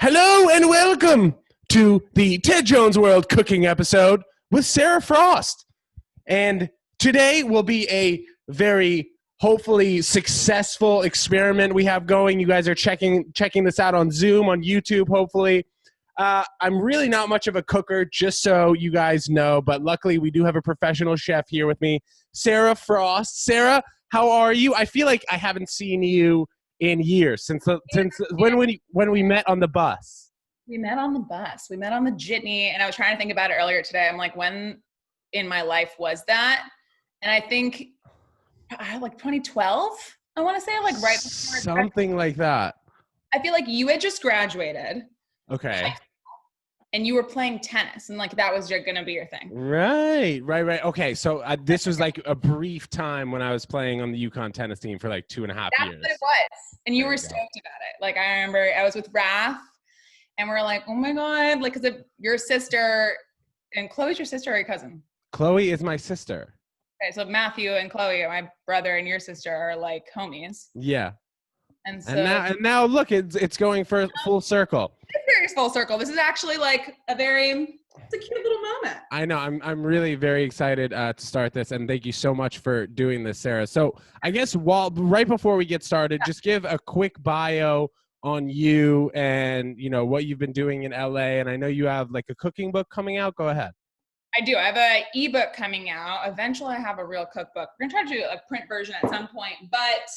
Hello and welcome to the Ted Jones World cooking episode with Sara Frost. And today will be a very hopefully successful experiment we have going. You guys are checking this out on Zoom, on YouTube, hopefully. I'm really not much of a cooker, just so you guys know, but luckily we do have a professional chef here with me, Sara Frost. Sara, how are you? I feel like I haven't seen you in years since when we met on the bus. We met on the bus. We met on the jitney, and I was trying to think about it earlier today. I'm like, when in my life was that? And I think like 2012. I want to say like right before something like that. I feel like you had just graduated. Okay. And you were playing tennis, and like that was going to be your thing. Right. Okay, so this was like a brief time when I was playing on the UConn tennis team for like 2.5 years. That's what it was. And you were stoked about it. Like I remember I was with Raph, and we're like, oh my God, like, because your sister, and Chloe's your sister or your cousin? Chloe is my sister. Okay, so Matthew and Chloe, my brother and your sister, are like homies. Yeah. And so and now look, it's going for full circle. It's very full circle. This is actually like it's a cute little moment. I know. I'm really very excited to start this, and thank you so much for doing this, Sara. So I guess right before we get started, just give a quick bio on you and what you've been doing in LA. And I know you have like a cooking book coming out. Go ahead. I do. I have an ebook coming out. Eventually, I have a real cookbook. We're gonna try to do a print version at some point, but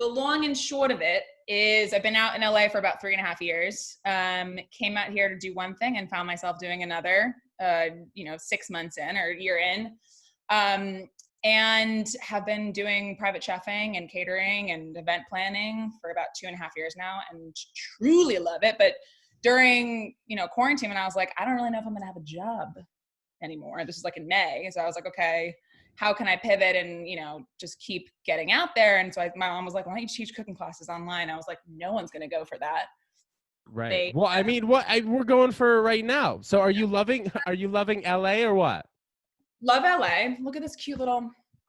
the long and short of it is I've been out in LA for about 3.5 years. Came out here to do one thing and found myself doing another, 6 months in or a year in. And have been doing private chefing and catering and event planning for about 2.5 years now, and truly love it. But during, quarantine, when I was like, I don't really know if I'm going to have a job anymore. This is like in May. So I was like, okay, how can I pivot and, just keep getting out there? And so my mom was like, why don't you teach cooking classes online? I was like, no one's going to go for that. Right. We're going for it right now. So are you loving LA or what? Love LA. Look at this cute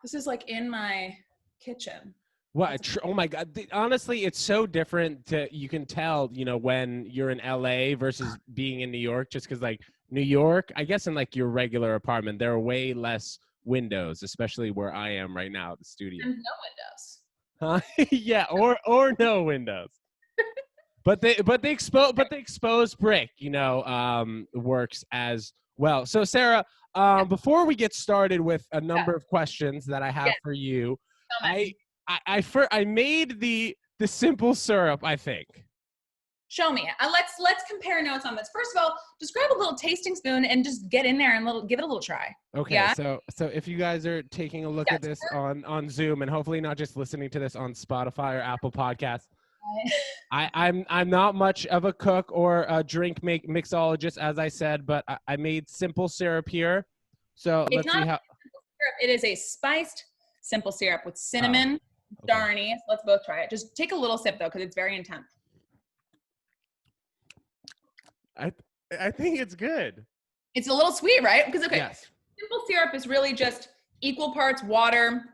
this is like in my kitchen. What? Oh my God. Honestly, it's so different you can tell, when you're in LA versus being in New York, just because like New York, I guess in like your regular apartment, there are way less windows, especially where I am right now at the studio. There's no windows. Huh? Yeah, or no windows. but the exposed brick, works as well. So Sara, before we get started with a number of questions that I have for you, I made the simple syrup, I think. Show me. Let's compare notes on this. First of all, just grab a little tasting spoon and just get in there and give it a little try. Okay. Yeah? So if you guys are taking a look at this on Zoom, and hopefully not just listening to this on Spotify or Apple Podcasts, I'm not much of a cook or a drink mixologist, as I said, but I made simple syrup here. So let's see how. It is a spiced simple syrup with cinnamon, darnie. So let's both try it. Just take a little sip though, because it's very intense. I think it's good. It's a little sweet, right? Because yes. Simple syrup is really just equal parts water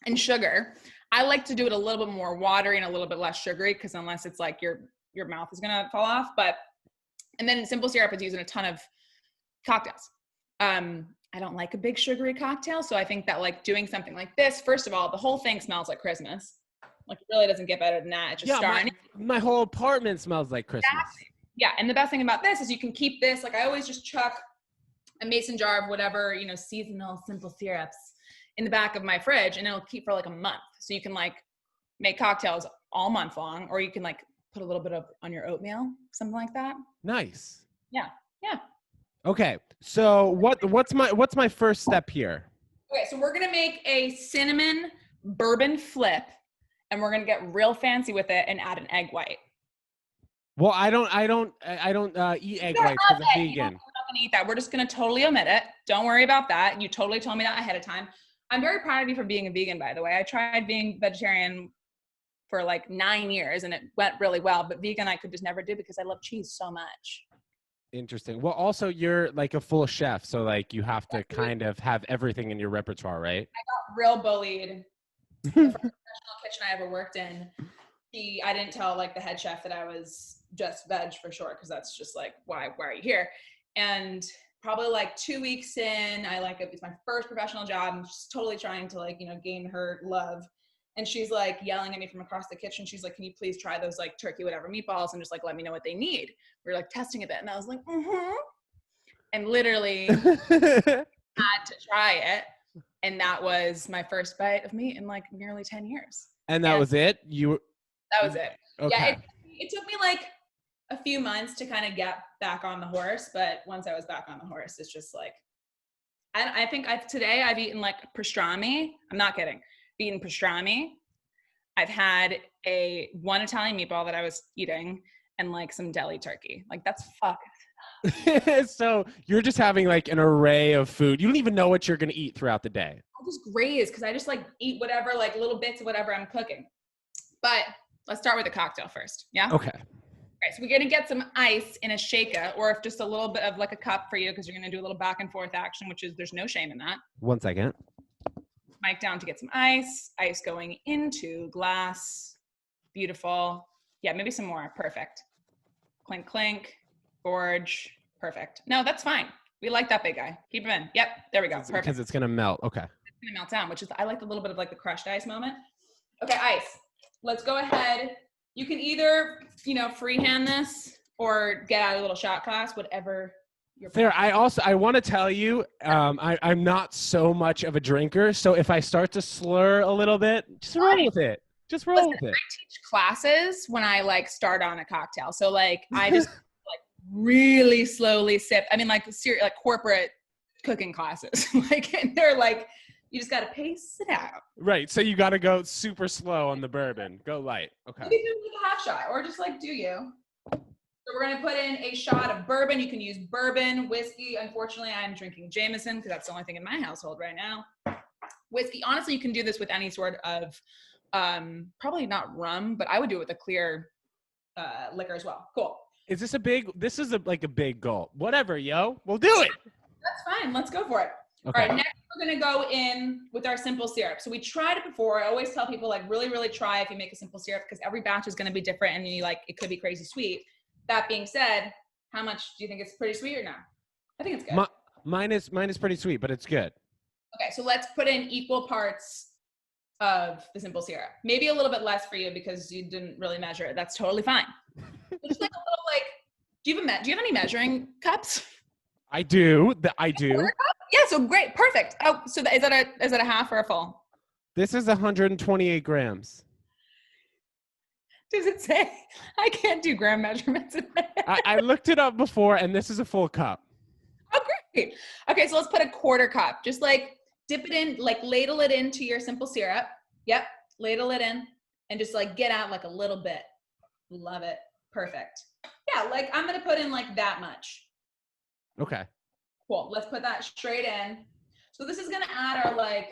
and sugar. I like to do it a little bit more watery and a little bit less sugary, because unless it's like your mouth is gonna fall off. And then simple syrup is used in a ton of cocktails. I don't like a big sugary cocktail, so I think that like doing something like this, first of all, the whole thing smells like Christmas. Like it really doesn't get better than that. It's just my whole apartment smells like Christmas. Exactly. Yeah, and the best thing about this is you can keep this, like I always just chuck a mason jar of whatever, seasonal simple syrups in the back of my fridge, and it'll keep for like a month. So you can like make cocktails all month long, or you can like put a little bit on your oatmeal, something like that. Nice. Yeah. Okay, so what's my first step here? Okay, so we're gonna make a cinnamon bourbon flip, and we're gonna get real fancy with it and add an egg white. Well, I don't eat egg whites because I'm vegan. We're not gonna eat that. We're just gonna totally omit it. Don't worry about that. You totally told me that ahead of time. I'm very proud of you for being a vegan, by the way. I tried being vegetarian for like 9 years, and it went really well. But vegan, I could just never do because I love cheese so much. Interesting. Well, also you're like a full chef, so like you have to kind of have everything in your repertoire, right? I got real bullied. The first professional kitchen I ever worked in, I didn't tell like the head chef that I was just veg for sure, because that's just like, why are you here? And probably like 2 weeks in, it's my first professional job. I'm just totally trying to like, gain her love. And she's like yelling at me from across the kitchen. She's like, can you please try those like turkey, whatever meatballs, and just like, let me know what they need. We were like testing a bit. And I was like, and literally had to try it. And that was my first bite of meat in like nearly 10 years. And that was it? That was it. Okay. Yeah, it took me like a few months to kind of get back on the horse. But once I was back on the horse, it's just like, I think today I've eaten like pastrami. I'm not kidding. I've eaten pastrami. I've had one Italian meatball that I was eating and like some deli turkey. Like that's So you're just having like an array of food. You don't even know what you're going to eat throughout the day. I just graze because I just like eat whatever, like little bits of whatever I'm cooking. But let's start with the cocktail first. Yeah? Okay. All right, so we're going to get some ice in a shaker, or if just a little bit of like a cup for you, because you're going to do a little back and forth action, which is, there's no shame in that. 1 second. Mic down to get some ice going into glass. Beautiful. Yeah, maybe some more. Perfect. Clink, clink, gorge. Perfect. No, that's fine. We like that big guy. Keep him in. Yep, there we go. Perfect. Because it's going to melt. Okay. It's going to melt down, which is, I like a little bit of like the crushed ice moment. Okay, ice. Let's go ahead. You can either, freehand this or get out a little shot glass, whatever you're Sarah, I want to tell you, I'm not so much of a drinker. So if I start to slur a little bit, just roll with it. Just roll with it. I teach classes when I like start on a cocktail. So like I just like really slowly sip. I mean like corporate cooking classes. Like, and they're like, you just got to pace it out. Right. So you got to go super slow on the bourbon. Go light. Okay. You can do like a half shot or just like do you. So we're going to put in a shot of bourbon. You can use bourbon, whiskey. Unfortunately, I'm drinking Jameson because that's the only thing in my household right now. Whiskey. Honestly, you can do this with any sort of, probably not rum, but I would do it with a clear liquor as well. Cool. Is this a big gulp? Whatever, yo. We'll do it. That's fine. Let's go for it. Okay. All right, next we're going to go in with our simple syrup. So we tried it before. I always tell people like really, really try if you make a simple syrup because every batch is going to be different and it could be crazy sweet. That being said, how much do you think it's pretty sweet or no? I think it's good. Mine is pretty sweet, but it's good. Okay, so let's put in equal parts of the simple syrup. Maybe a little bit less for you because you didn't really measure it. That's totally fine. Just like a little like, do you have any measuring cups? I do. I do. Yeah, so great, perfect. Oh, so is that a half or a full? This is 128 grams. Does it say? I can't do gram measurements. I looked it up before, and this is a full cup. Oh, great. Okay, so let's put a quarter cup. Just like dip it in, like ladle it into your simple syrup. Yep, ladle it in, and just like get out like a little bit. Love it. Perfect. Yeah, like I'm gonna put in like that much. Okay. Cool. Let's put that straight in. So this is gonna add our like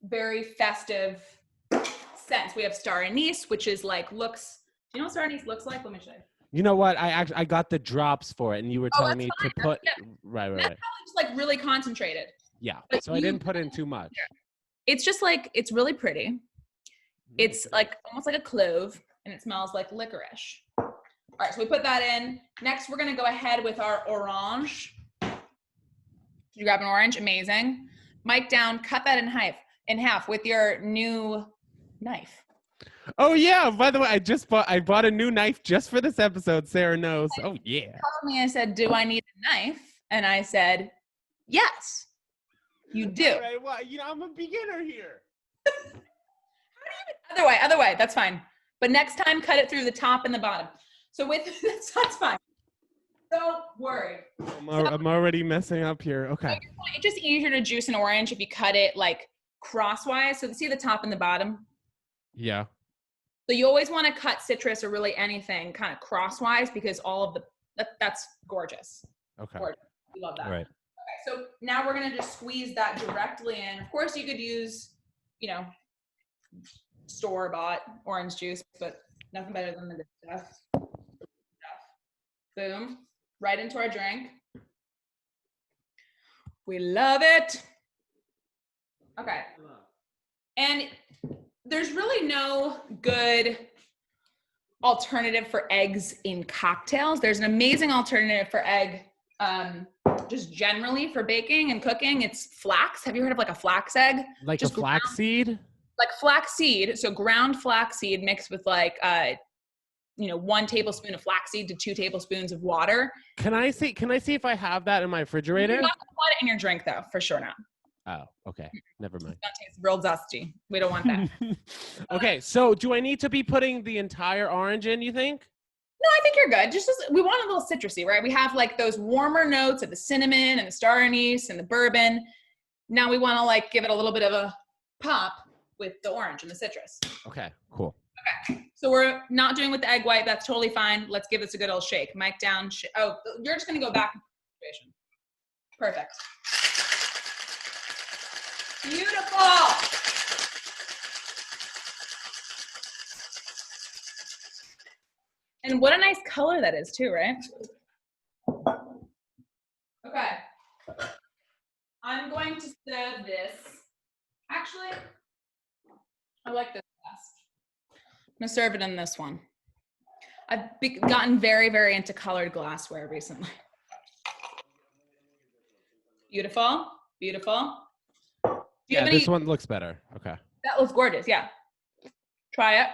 very festive sense. We have star anise, which is like looks. Do you know what star anise looks like? Let me show you. You know what? I got the drops for it, and you were telling me to put right. That's probably just like really concentrated. Yeah. So I didn't put in too much. It's just like it's really pretty. It's like almost like a clove, and it smells like licorice. All right, so we put that in. Next, we're gonna go ahead with our orange. Did you grab an orange? Amazing. Mic down, cut that in half with your new knife. Oh yeah, by the way, I bought a new knife just for this episode. Sarah knows. Oh yeah. You called me and said, "Do I need a knife?" And I said, "Yes, you do." All right, well, I'm a beginner here. Other way, that's fine. But next time, cut it through the top and the bottom. So that's fine. Don't worry. I'm already messing up here. Okay. It's just easier to juice an orange if you cut it like crosswise. So see the top and the bottom? Yeah. So you always want to cut citrus or really anything kind of crosswise because all of that's gorgeous. Okay. Gorgeous. We love that. All right. Okay, so now we're going to just squeeze that directly in. Of course, you could use, store-bought orange juice, but nothing better than the good stuff. Boom. Right into our drink. We love it. Okay. And there's really no good alternative for eggs in cocktails. There's an amazing alternative for egg, just generally for baking and cooking. It's flax. Have you heard of like a flax egg? Like just a flax seed? Like flax seed. So ground flax seed mixed with like, 1 tablespoon of flaxseed to 2 tablespoons of water. Can I see if I have that in my refrigerator? You're not gonna want it in your drink though, for sure not. Oh, okay. Never mind. It's gonna taste real dusty. We don't want that. Okay, so do I need to be putting the entire orange in, you think? No, I think you're good. We want a little citrusy, right? We have like those warmer notes of the cinnamon and the star anise and the bourbon. Now we want to like give it a little bit of a pop with the orange and the citrus. Okay, cool. Okay, so we're not doing with the egg white. That's totally fine. Let's give this a good old shake. Mic down. Oh, you're just going to go back. Perfect. Beautiful. And what a nice color that is too, right? Okay. I'm going to serve this. Actually, I like this best. I'm going to serve it in this one. I've gotten very, very into colored glassware recently. Beautiful. Beautiful. Yeah, this one looks better. Okay. That looks gorgeous. Yeah. Try it.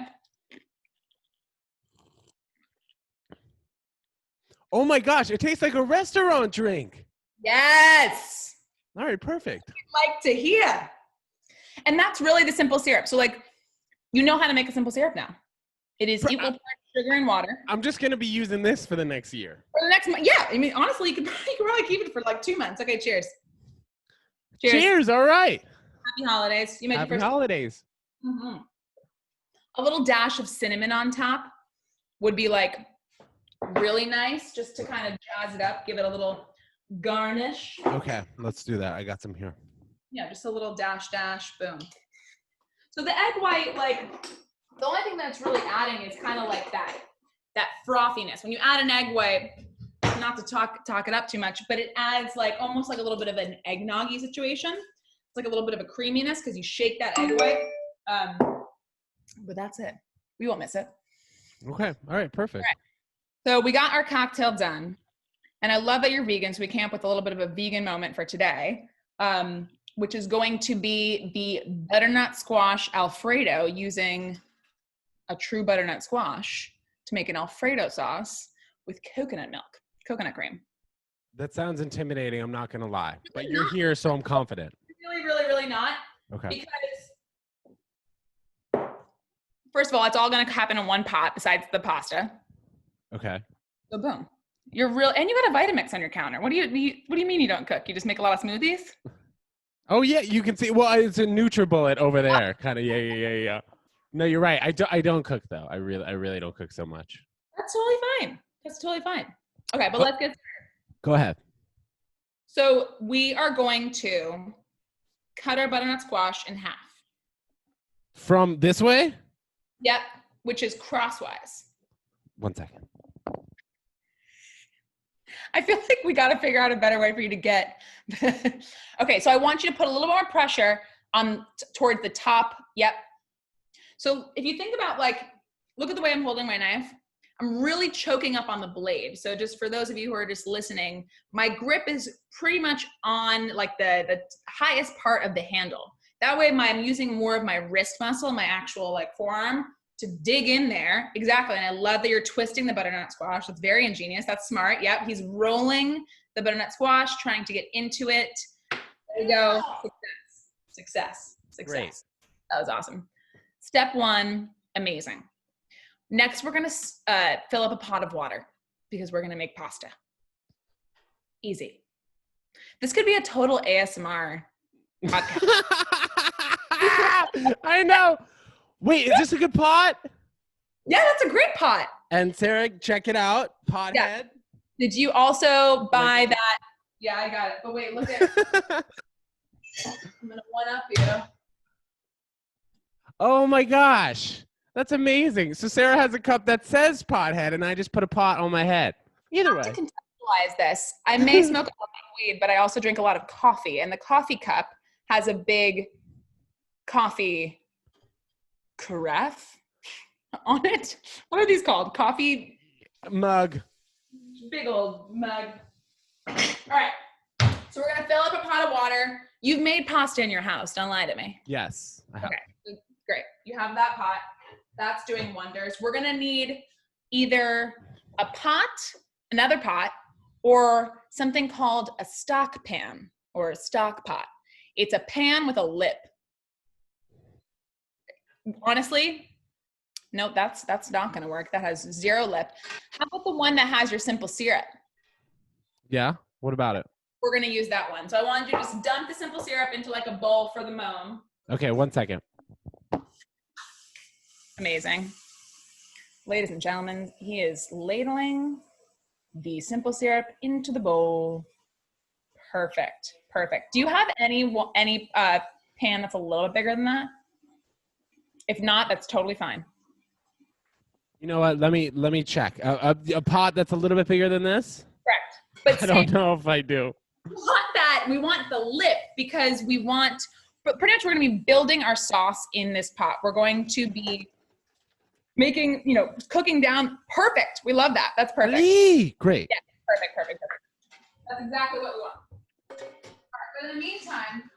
Oh my gosh, it tastes like a restaurant drink. Yes. All right, perfect. I'd like to hear. And that's really the simple syrup. So like, you know how to make a simple syrup now. It is equal parts sugar and water. I'm just going to be using this for the next year. For the next month. Yeah. I mean, honestly, you could probably keep it for like 2 months. Okay. Cheers. Cheers. All right. Happy holidays. You made Happy holidays. Mm-hmm. A little dash of cinnamon on top would be like really nice, just to kind of jazz it up, give it a little garnish. Okay, let's do that. I got some here. Yeah, just a little dash, boom. So the egg white, like the only thing that's really adding is kind of like that frothiness. When you add an egg white, not to talk it up too much, but it adds like almost like a little bit of an eggnoggy situation. It's like a little bit of a creaminess because you shake that egg white. But that's it. We won't miss it. Okay. All right. Perfect. All right. So we got our cocktail done. And I love that you're vegan, so we came up with a little bit of a vegan moment for today, which is going to be the Butternut Squash Alfredo, using a true butternut squash to make an Alfredo sauce with coconut milk, coconut cream. That sounds intimidating, I'm not going to lie. But you're here, so I'm confident. Really, really, really not. Okay. Because, first of all, it's all going to happen in one pot besides the pasta. Okay. So boom. You're real, and you got a Vitamix on your counter. What do you mean you don't cook? You just make a lot of smoothies? Oh yeah, you can see. Well, it's a NutriBullet over there, kind of. Yeah. No, you're right. I don't cook though. I really don't cook so much. That's totally fine. Okay, but let's get started. Go ahead. So we are going to cut our butternut squash in half. From this way? Yep, which is crosswise. 1 second. I feel like we got to figure out a better way for you to get. Okay, so I want you to put a little more pressure on towards the top. Yep. So if you think about, like, look at the way I'm holding my knife. I'm really choking up on the blade. So just for those of you who are just listening, my grip is pretty much on like the highest part of the handle. That way I'm using more of my wrist muscle, my actual like forearm, to dig in there. Exactly. And I love that you're twisting the butternut squash. That's very ingenious. That's smart. Yep. He's rolling the butternut squash, trying to get into it. There you go. Success. Great. That was awesome. Step 1, amazing. Next, we're going to fill up a pot of water because we're going to make pasta. Easy. This could be a total ASMR podcast. I know. Wait, is this a good pot? Yeah, that's a great pot. And Sarah, check it out. Pot head. Did you also buy that? Yeah, I got it. But wait, look at I'm going to one-up you. Oh my gosh. That's amazing. So Sarah has a cup that says pot head, and I just put a pot on my head. Either way. To contextualize this, I may smoke a lot of weed, but I also drink a lot of coffee. And the coffee cup has a big coffee carafe. on it. What are these called? Coffee Mug. big old mug. All right. So we're gonna fill up a pot of water. You've made pasta in your house. Don't lie to me. Yes. I have. Okay, great. You have that pot. That's doing wonders. We're gonna need either a pot, another pot, or something called a stock pan or a stock pot. It's a pan with a lip. Honestly, no, that's not gonna work. That has 0 lip. How about the one that has your simple syrup? Yeah. What about it? We're gonna use that one. So I wanted you to just dump the simple syrup into like a bowl for the moment. Okay, 1 second. Amazing. Ladies and gentlemen, he is ladling the simple syrup into the bowl. Perfect, perfect. Do you have any pan that's a little bit bigger than that? If not, that's totally fine. You know what? Let me check. A pot that's a little bit bigger than this? Correct. But I don't know if I do. We want the lip because but pretty much we're going to be building our sauce in this pot. We're going to be making, cooking down. Perfect. We love that. That's perfect. Eee, great. Yeah, perfect. That's exactly what we want. All right, but in the meantime,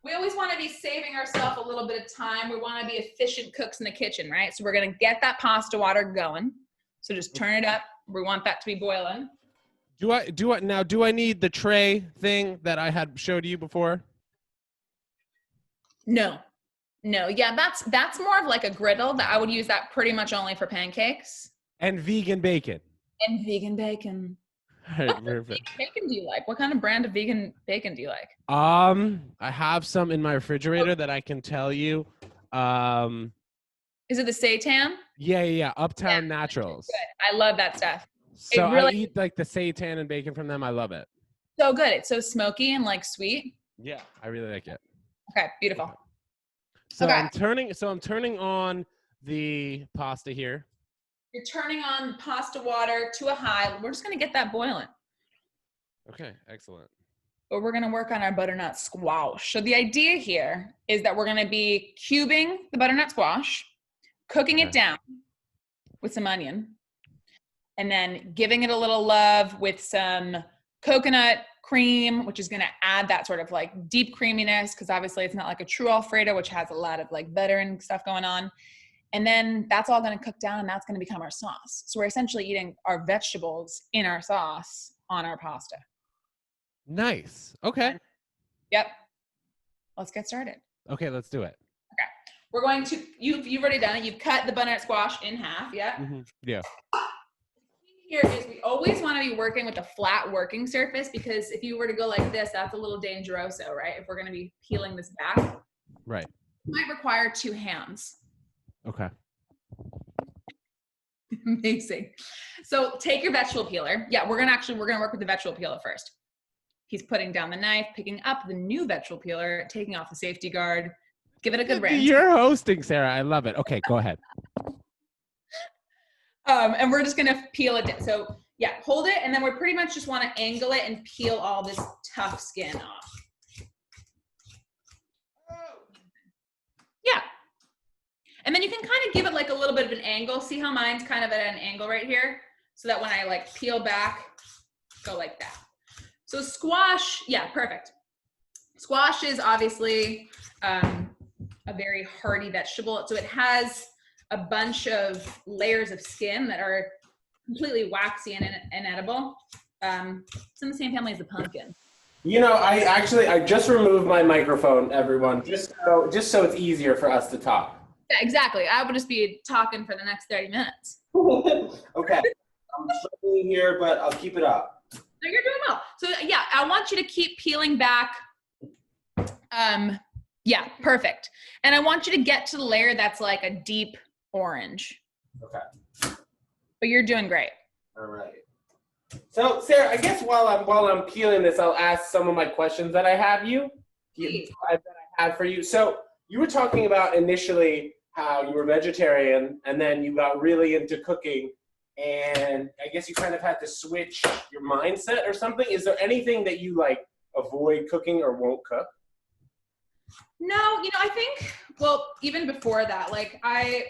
we always want to be saving ourselves a little bit of time. We want to be efficient cooks in the kitchen, right? So we're going to get that pasta water going. So just turn it up. We want that to be boiling. Do I need the tray thing that I had showed you before? No. Yeah, that's more of like a griddle. That I would use that pretty much only for pancakes. And vegan bacon. And vegan bacon. All right, What kind of vegan bacon do you like? What kind of brand of vegan bacon do you like? I have some in my refrigerator that I can tell you. Is it the seitan? Yeah. Uptown Naturals. Good. I love that stuff. So I eat like the seitan and bacon from them. I love it. So good. It's so smoky and like sweet. Yeah, I really like it. Okay, beautiful. So Okay. I'm turning on the pasta here. You're turning on pasta water to a high. We're just going to get that boiling. Okay, excellent. But we're going to work on our butternut squash. So the idea here is that we're going to be cubing the butternut squash, cooking it down with some onion, and then giving it a little love with some coconut cream, which is going to add that sort of like deep creaminess, because obviously it's not like a true Alfredo, which has a lot of like butter and stuff going on. And then that's all going to cook down, and that's going to become our sauce. So we're essentially eating our vegetables in our sauce on our pasta. Nice. Okay. Yep. Let's get started. Okay, let's do it. Okay. We're going to, you've already done it. You've cut the butternut squash in half. Yeah. Mm-hmm. Yeah. Here is we always want to be working with a flat working surface, because if you were to go like this, that's a little dangeroso, right? If we're going to be peeling this back. Right. It might require 2 hands. Okay. Amazing. So take your vegetable peeler. Yeah, we're gonna work with the vegetable peeler first. He's putting down the knife, picking up the new vegetable peeler, taking off the safety guard. Give it a good rinse. You're hosting, Sarah. I love it. Okay, go ahead. And we're just gonna peel it down. So yeah, hold it, and then we pretty much just want to angle it and peel all this tough skin off. Yeah. And then you can kind of give it like a little bit of an angle. See how mine's kind of at an angle right here? So that when I like peel back, go like that. So squash, yeah, perfect. Squash is obviously a very hearty vegetable. So it has a bunch of layers of skin that are completely waxy and inedible. It's in the same family as the pumpkin. You know, I just removed my microphone, everyone, just so it's easier for us to talk. Yeah, exactly. I would just be talking for the next 30 minutes. Okay. I'm struggling here, but I'll keep it up. No, you're doing well. So yeah, I want you to keep peeling back. Yeah, perfect. And I want you to get to the layer that's like a deep orange. Okay. But you're doing great. All right. So Sarah, I guess while I'm peeling this, I'll ask some of my questions that I have for you. So you were talking about initially how you were vegetarian, and then you got really into cooking, and I guess you kind of had to switch your mindset or something. Is there anything that you like avoid cooking or won't cook? No, I think, well, even before that, like I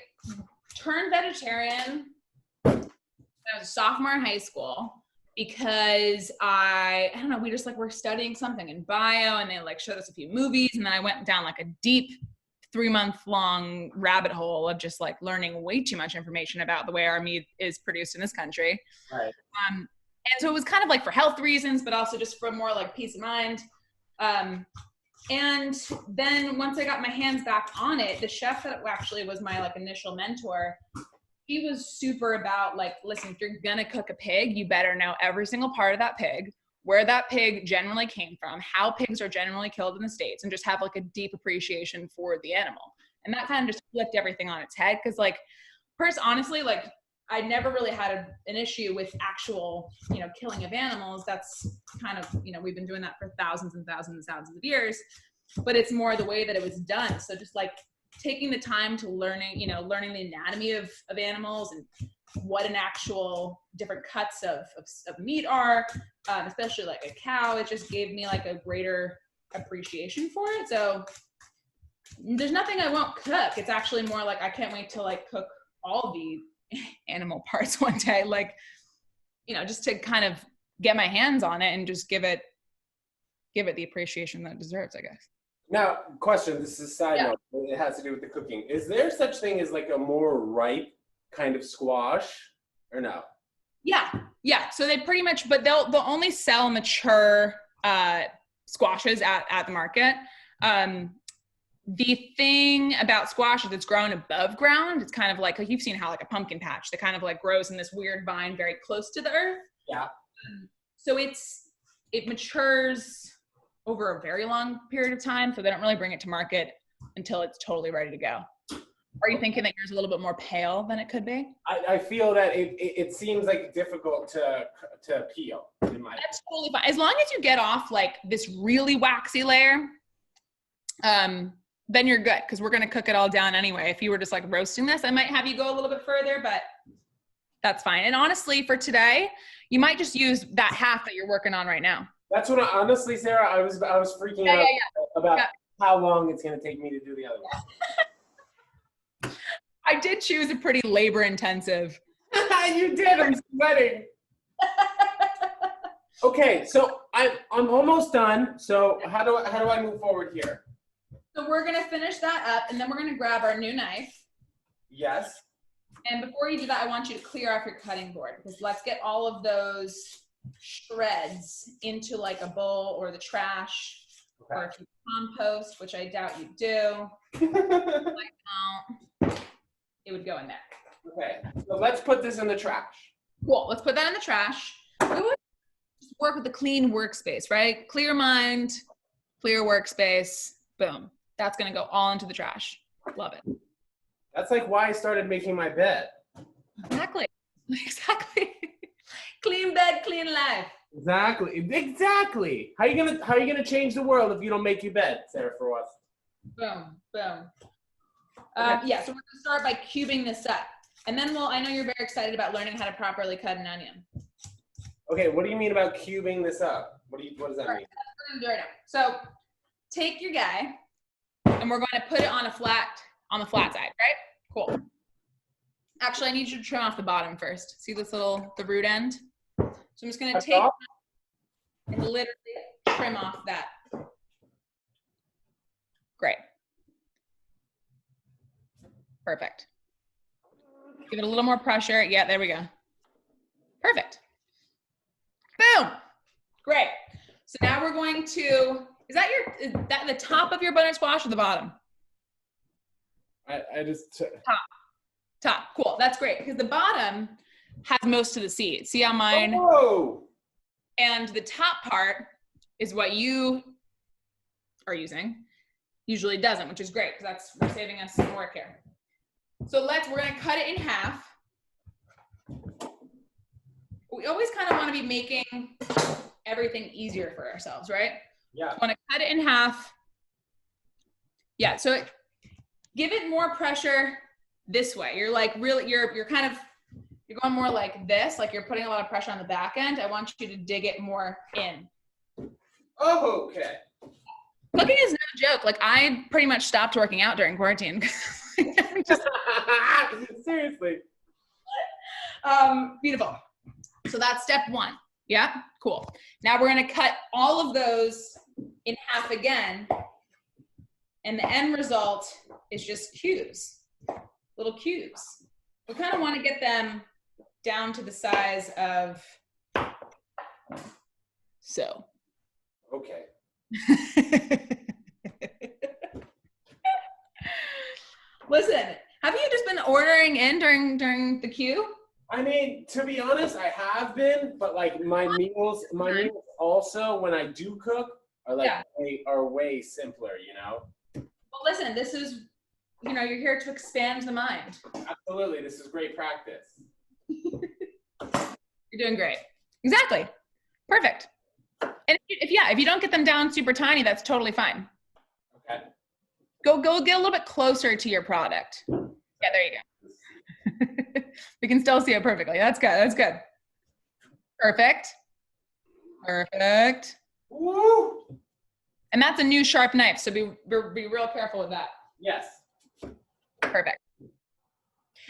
turned vegetarian when I was a sophomore in high school because I don't know, we just like were studying something in bio and they like showed us a few movies, and then I went down like a deep 3-month-long rabbit hole of just like learning way too much information about the way our meat is produced in this country. Right. And so it was kind of like for health reasons, but also just for more like peace of mind. And then once I got my hands back on it, the chef that actually was my like initial mentor, he was super about like, listen, if you're gonna cook a pig, you better know every single part of that pig, where that pig generally came from, how pigs are generally killed in the States, and just have like a deep appreciation for the animal. And that kind of just flipped everything on its head. Cause like, honestly, like I never really had an issue with actual, you know, killing of animals. That's kind of, you know, we've been doing that for thousands and thousands and thousands of years, but it's more the way that it was done. So just like taking the time to learning the anatomy of animals and what an actual different cuts of meat are, especially like a cow, it just gave me like a greater appreciation for it. So there's nothing I won't cook. It's actually more like, I can't wait to like cook all the animal parts one day, like, you know, just to kind of get my hands on it and just give it the appreciation that it deserves, I guess. Now, question, this is a side note, it has to do with the cooking. Is there such thing as like a more ripe kind of squash, or no? Yeah. So they pretty much, but they'll only sell mature squashes at the market. The thing about squash is it's grown above ground. It's kind of like you've seen how like a pumpkin patch that kind of like grows in this weird vine very close to the earth. Yeah. So it matures over a very long period of time. So they don't really bring it to market until it's totally ready to go. Are you thinking that yours is a little bit more pale than it could be? I feel that it seems like difficult to peel. That's totally fine. As long as you get off like this really waxy layer, then you're good, because we're going to cook it all down anyway. If you were just like roasting this, I might have you go a little bit further, but that's fine. And honestly, for today, you might just use that half that you're working on right now. That's what honestly, Sarah, I was freaking out about how long it's going to take me to do the other one. I did choose a pretty labor intensive. You did. I'm sweating. Okay, so I'm almost done. So how do I move forward here? So we're gonna finish that up, and then we're gonna grab our new knife. Yes. And before you do that, I want you to clear off your cutting board, because let's get all of those shreds into like a bowl or the trash, or if you compost, which I doubt you do. It would go in there. Okay, so let's put this in the trash. Cool, let's put that in the trash. We would just work with a clean workspace, right? Clear mind, clear workspace, boom. That's gonna go all into the trash. Love it. That's like why I started making my bed. Exactly. Clean bed, clean life. Exactly. How are you gonna change the world if you don't make your bed, Sarah, for us? Boom. Yeah, so we're gonna start by cubing this up. And then I know you're very excited about learning how to properly cut an onion. Okay, what do you mean about cubing this up? What does that mean? We're gonna do it now. So take your guy, and we're gonna put it on the flat side, right? Cool. Actually, I need you to trim off the bottom first. See this the root end? So I'm just gonna take and literally trim off that. Great. Perfect. Give it a little more pressure. Yeah, there we go. Perfect. Boom. Great. So now we're going to, is that the top of your butternut squash or the bottom? I just Top. Cool. That's great, because the bottom has most of the seeds. See how mine? Oh. And the top part is what you are using. Usually doesn't, which is great, because we're saving us some work here. So we're gonna cut it in half. We always kind of want to be making everything easier for ourselves, right? Yeah. Want to cut it in half. Yeah. So give it more pressure this way. You're like really, you're going more like this, like you're putting a lot of pressure on the back end. I want you to dig it more in. Oh, okay. Cooking is no joke. Like I pretty much stopped working out during quarantine. Just, Seriously. beautiful. So that's step one. Yeah, cool. Now we're gonna cut all of those in half again. And the end result is just cubes, little cubes. We kind of want to get them down to the size of so. Okay. Listen, have you just been ordering in during the queue? I mean, to be honest, I have been, but like my meals also when I do cook are like are way simpler, you know? Well, listen, this is, you know, you're here to expand the mind. Absolutely, this is great practice. You're doing great. Exactly. Perfect. And if you don't get them down super tiny, that's totally fine. Okay. Go get a little bit closer to your product. Yeah, there you go. We can still see it perfectly. That's good. That's good. Perfect. Perfect. Woo! And that's a new sharp knife, so be real careful with that. Yes. Perfect.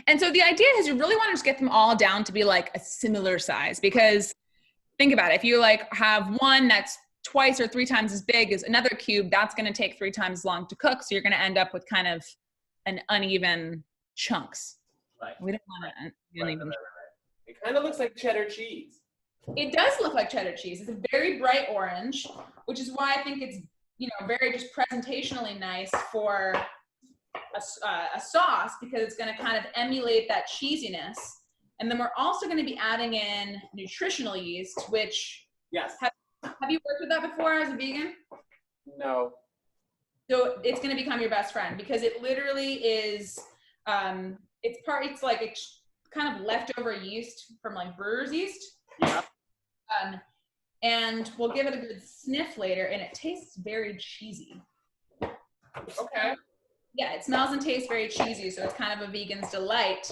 And so the idea is you really want to just get them all down to be like a similar size, because think about it. If you like have one that's twice or 3 times as big as another cube, that's going to take 3 times as long to cook. So you're going to end up with kind of an uneven chunks. Right. We don't want an uneven. Right. It kind of looks like cheddar cheese. It does look like cheddar cheese. It's a very bright orange, which is why I think it's, you know, very just presentationally nice for a sauce, because it's going to kind of emulate that cheesiness. And then we're also going to be adding in nutritional yeast, which Yes. Have you worked with that before as a vegan? No. So it's going to become your best friend, because it literally is, it's like kind of leftover yeast from like brewer's yeast. Yeah. And we'll give it a good sniff later, and it tastes very cheesy. Okay. Yeah, it smells and tastes very cheesy, so it's kind of a vegan's delight,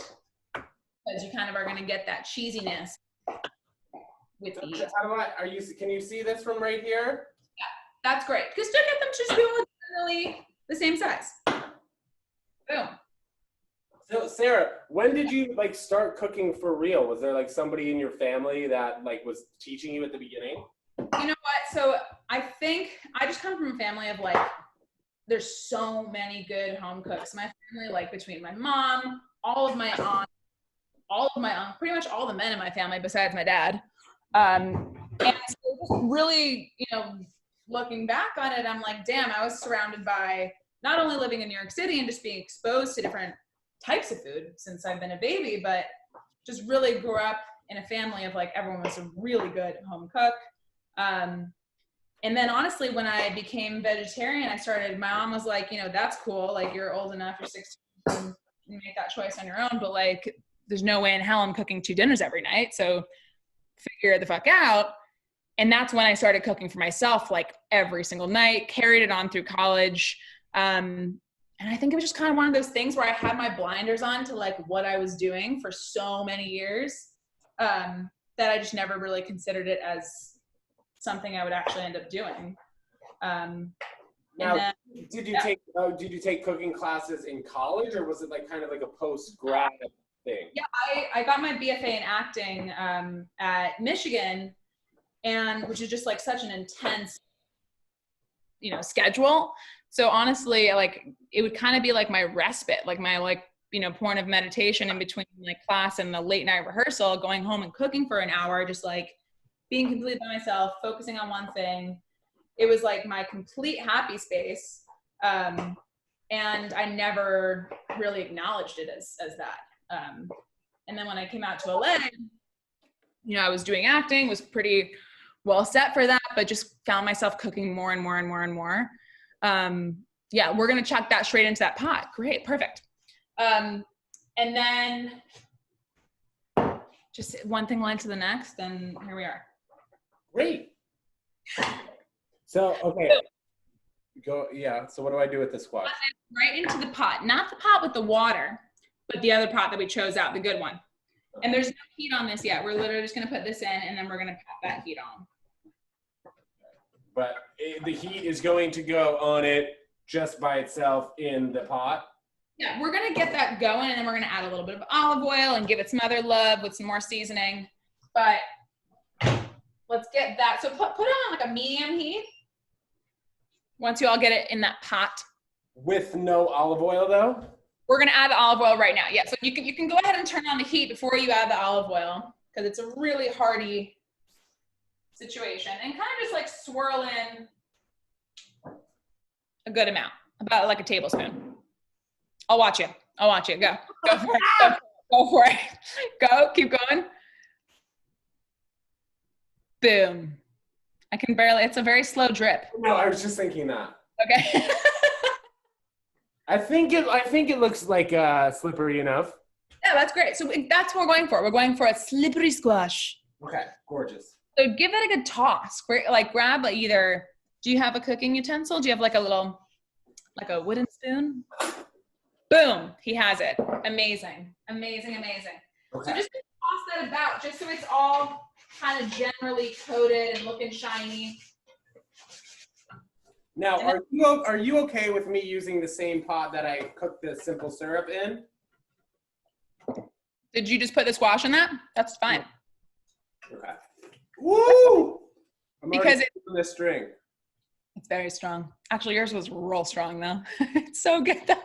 because you kind of are going to get that cheesiness with the yeast. Can you see this from right here? Yeah, that's great. Because still get them to be all generally the same size. Boom. So Sarah, when did you like start cooking for real? Was there like somebody in your family that like was teaching you at the beginning? You know what? So I think I just come from a family of like, there's so many good home cooks. My family, like between my mom, all of my aunts, pretty much all the men in my family besides my dad. And so just really, you know, looking back on it, I'm like, damn, I was surrounded by not only living in New York City and just being exposed to different types of food since I've been a baby, but just really grew up in a family of like, everyone was a really good home cook. And then honestly, when I became vegetarian, my mom was like, you know, that's cool. Like you're old enough, you're 16, you make that choice on your own, but like, there's no way in hell I'm cooking 2 dinners every night. So figure it the fuck out. And that's when I started cooking for myself, like every single night, carried it on through college. And I think it was just kind of one of those things where I had my blinders on to like what I was doing for so many years, that I just never really considered it as something I would actually end up doing. Now, did you take cooking classes in college, or was it like kind of like a post-grad thing? Yeah, I got my BFA in acting at Michigan, and which is just like such an intense, you know, schedule. So honestly, like it would kind of be like my respite, like my like, you know, point of meditation in between like class and the late night rehearsal, going home and cooking for an hour, just like being completely by myself, focusing on one thing. It was like my complete happy space. And I never really acknowledged it as that. And then when I came out to LA, you know, I was doing acting, was pretty well set for that, but just found myself cooking more and more and more and more. Yeah, we're going to chuck that straight into that pot. Great. Perfect. And then just one thing led to the next, and here we are. Great. So, okay. So what do I do with the squash? Right into the pot, not the pot with the water, but the other pot that we chose out, the good one. And there's no heat on this yet. We're literally just going to put this in, and then we're going to pop that heat on. But the heat is going to go on it just by itself in the pot? Yeah, we're gonna get that going, and then we're gonna add a little bit of olive oil and give it some other love with some more seasoning. But let's get that. So put it on like a medium heat. Once you all get it in that pot. With no olive oil though? We're gonna add the olive oil right now. Yeah, so you can go ahead and turn on the heat before you add the olive oil because it's a really hearty situation. And kind of just like swirl in a good amount, about like a tablespoon. I'll watch you. Go. Go for it. Go for it. Go. Keep going. Boom. I can barely, it's a very slow drip. No, I was just thinking that. Okay. I think it looks like slippery enough. Yeah, that's great. So that's what we're going for. We're going for a slippery squash. Okay, gorgeous. So give that a good toss. Like grab either, do you have a cooking utensil? Do you have like a wooden spoon? Boom, he has it. Amazing. Okay. So just toss that about just so it's all kind of generally coated and looking shiny. Now, are you okay with me using the same pot that I cooked the simple syrup in? Did you just put the squash in that? That's fine. Okay. Woo! Because it's the string. It's very strong. Actually, yours was real strong though. It's so good though.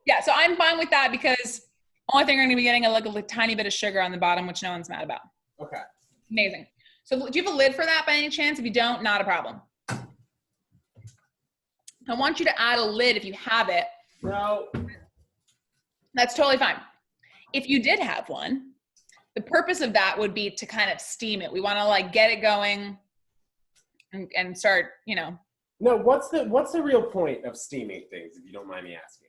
Yeah, so I'm fine with that because only thing you're gonna be getting a tiny bit of sugar on the bottom, which no one's mad about. Okay. Amazing. So do you have a lid for that by any chance? If you don't, not a problem. I want you to add a lid if you have it. No. That's totally fine. If you did have one, the purpose of that would be to kind of steam it. We want to like get it going and start, No, what's the real point of steaming things, if you don't mind me asking?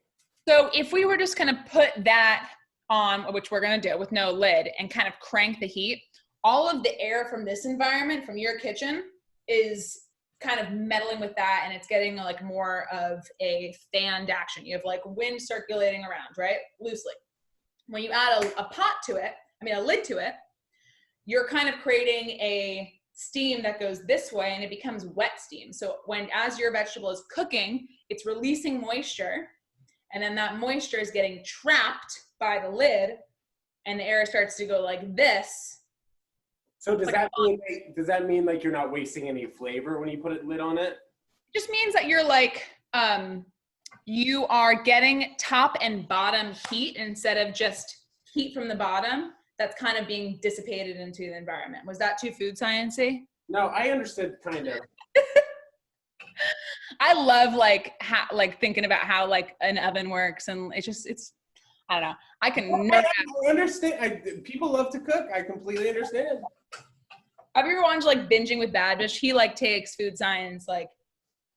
So if we were just going to put that on, which we're going to do with no lid, and kind of crank the heat, all of the air from this environment, from your kitchen, is kind of meddling with that, and it's getting like more of a fanned action. You have like wind circulating around, right? Loosely. When you add a lid to it, you're kind of creating a steam that goes this way, and it becomes wet steam. So as your vegetable is cooking, it's releasing moisture, and then that moisture is getting trapped by the lid, and the air starts to go like this. So does that mean like you're not wasting any flavor when you put a lid on it? It just means that you're like, you are getting top and bottom heat instead of just heat from the bottom that's kind of being dissipated into the environment. Was that too food science-y? No, I understood kind of. I love like thinking about how like an oven works, and it's I don't know. I can I understand. People love to cook. I completely understand. Have you ever watched like Binging with Badfish? He like takes food science like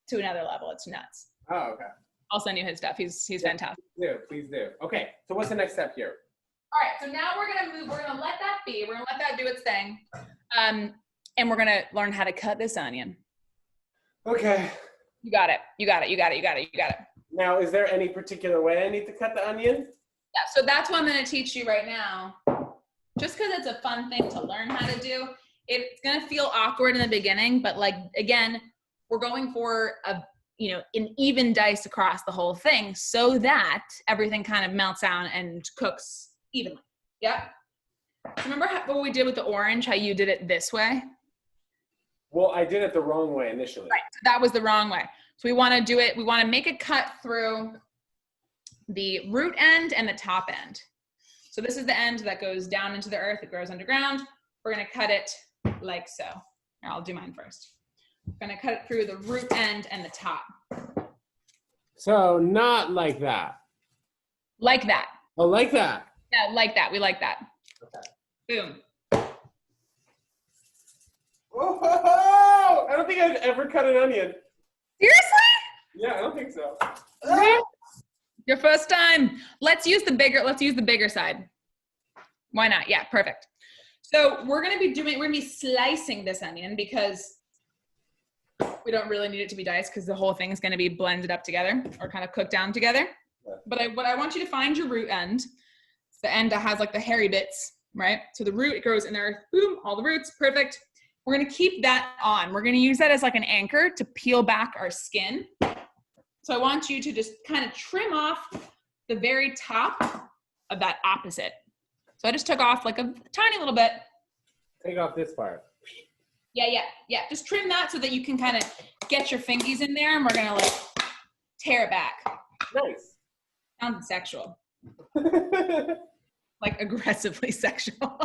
to another level. It's nuts. Oh, okay. I'll send you his stuff. He's fantastic. Please do. Okay, so what's the next step here? All right, so now we're gonna let that be. We're gonna let that do its thing. And we're gonna learn how to cut this onion. Okay. You got it. Now, is there any particular way I need to cut the onion? Yeah, so that's what I'm gonna teach you right now. Just because it's a fun thing to learn how to do. It's gonna feel awkward in the beginning, but like, again, we're going for an even dice across the whole thing so that everything kind of melts down and cooks evenly. Yeah. So remember what we did with the orange, how you did it this way? Well, I did it the wrong way initially. Right, so that was the wrong way. So we want to make a cut through the root end and the top end. So this is the end that goes down into the earth. It grows underground. We're going to cut it like so. Here, I'll do mine first. We're going to cut it through the root end and the top. So not like that. Like that. Oh, like that. Yeah, like that. We like that. Okay. Boom. Whoa! I don't think I've ever cut an onion. Seriously? Yeah, I don't think so. Your first time. Let's use the bigger side. Why not? Yeah, perfect. So we're gonna be slicing this onion because we don't really need it to be diced because the whole thing is gonna be blended up together or kind of cooked down together. Yeah. But what I want you to find your root end. It's the end that has like the hairy bits, right? So the root, it grows in the earth, boom, all the roots, perfect. We're gonna keep that on. We're gonna use that as like an anchor to peel back our skin. So I want you to just kind of trim off the very top of that opposite. So I just took off like a tiny little bit. Take off this part. Yeah. Just trim that so that you can kind of get your fingies in there, and we're gonna like tear it back. Nice. Sounds sexual. Like aggressively sexual.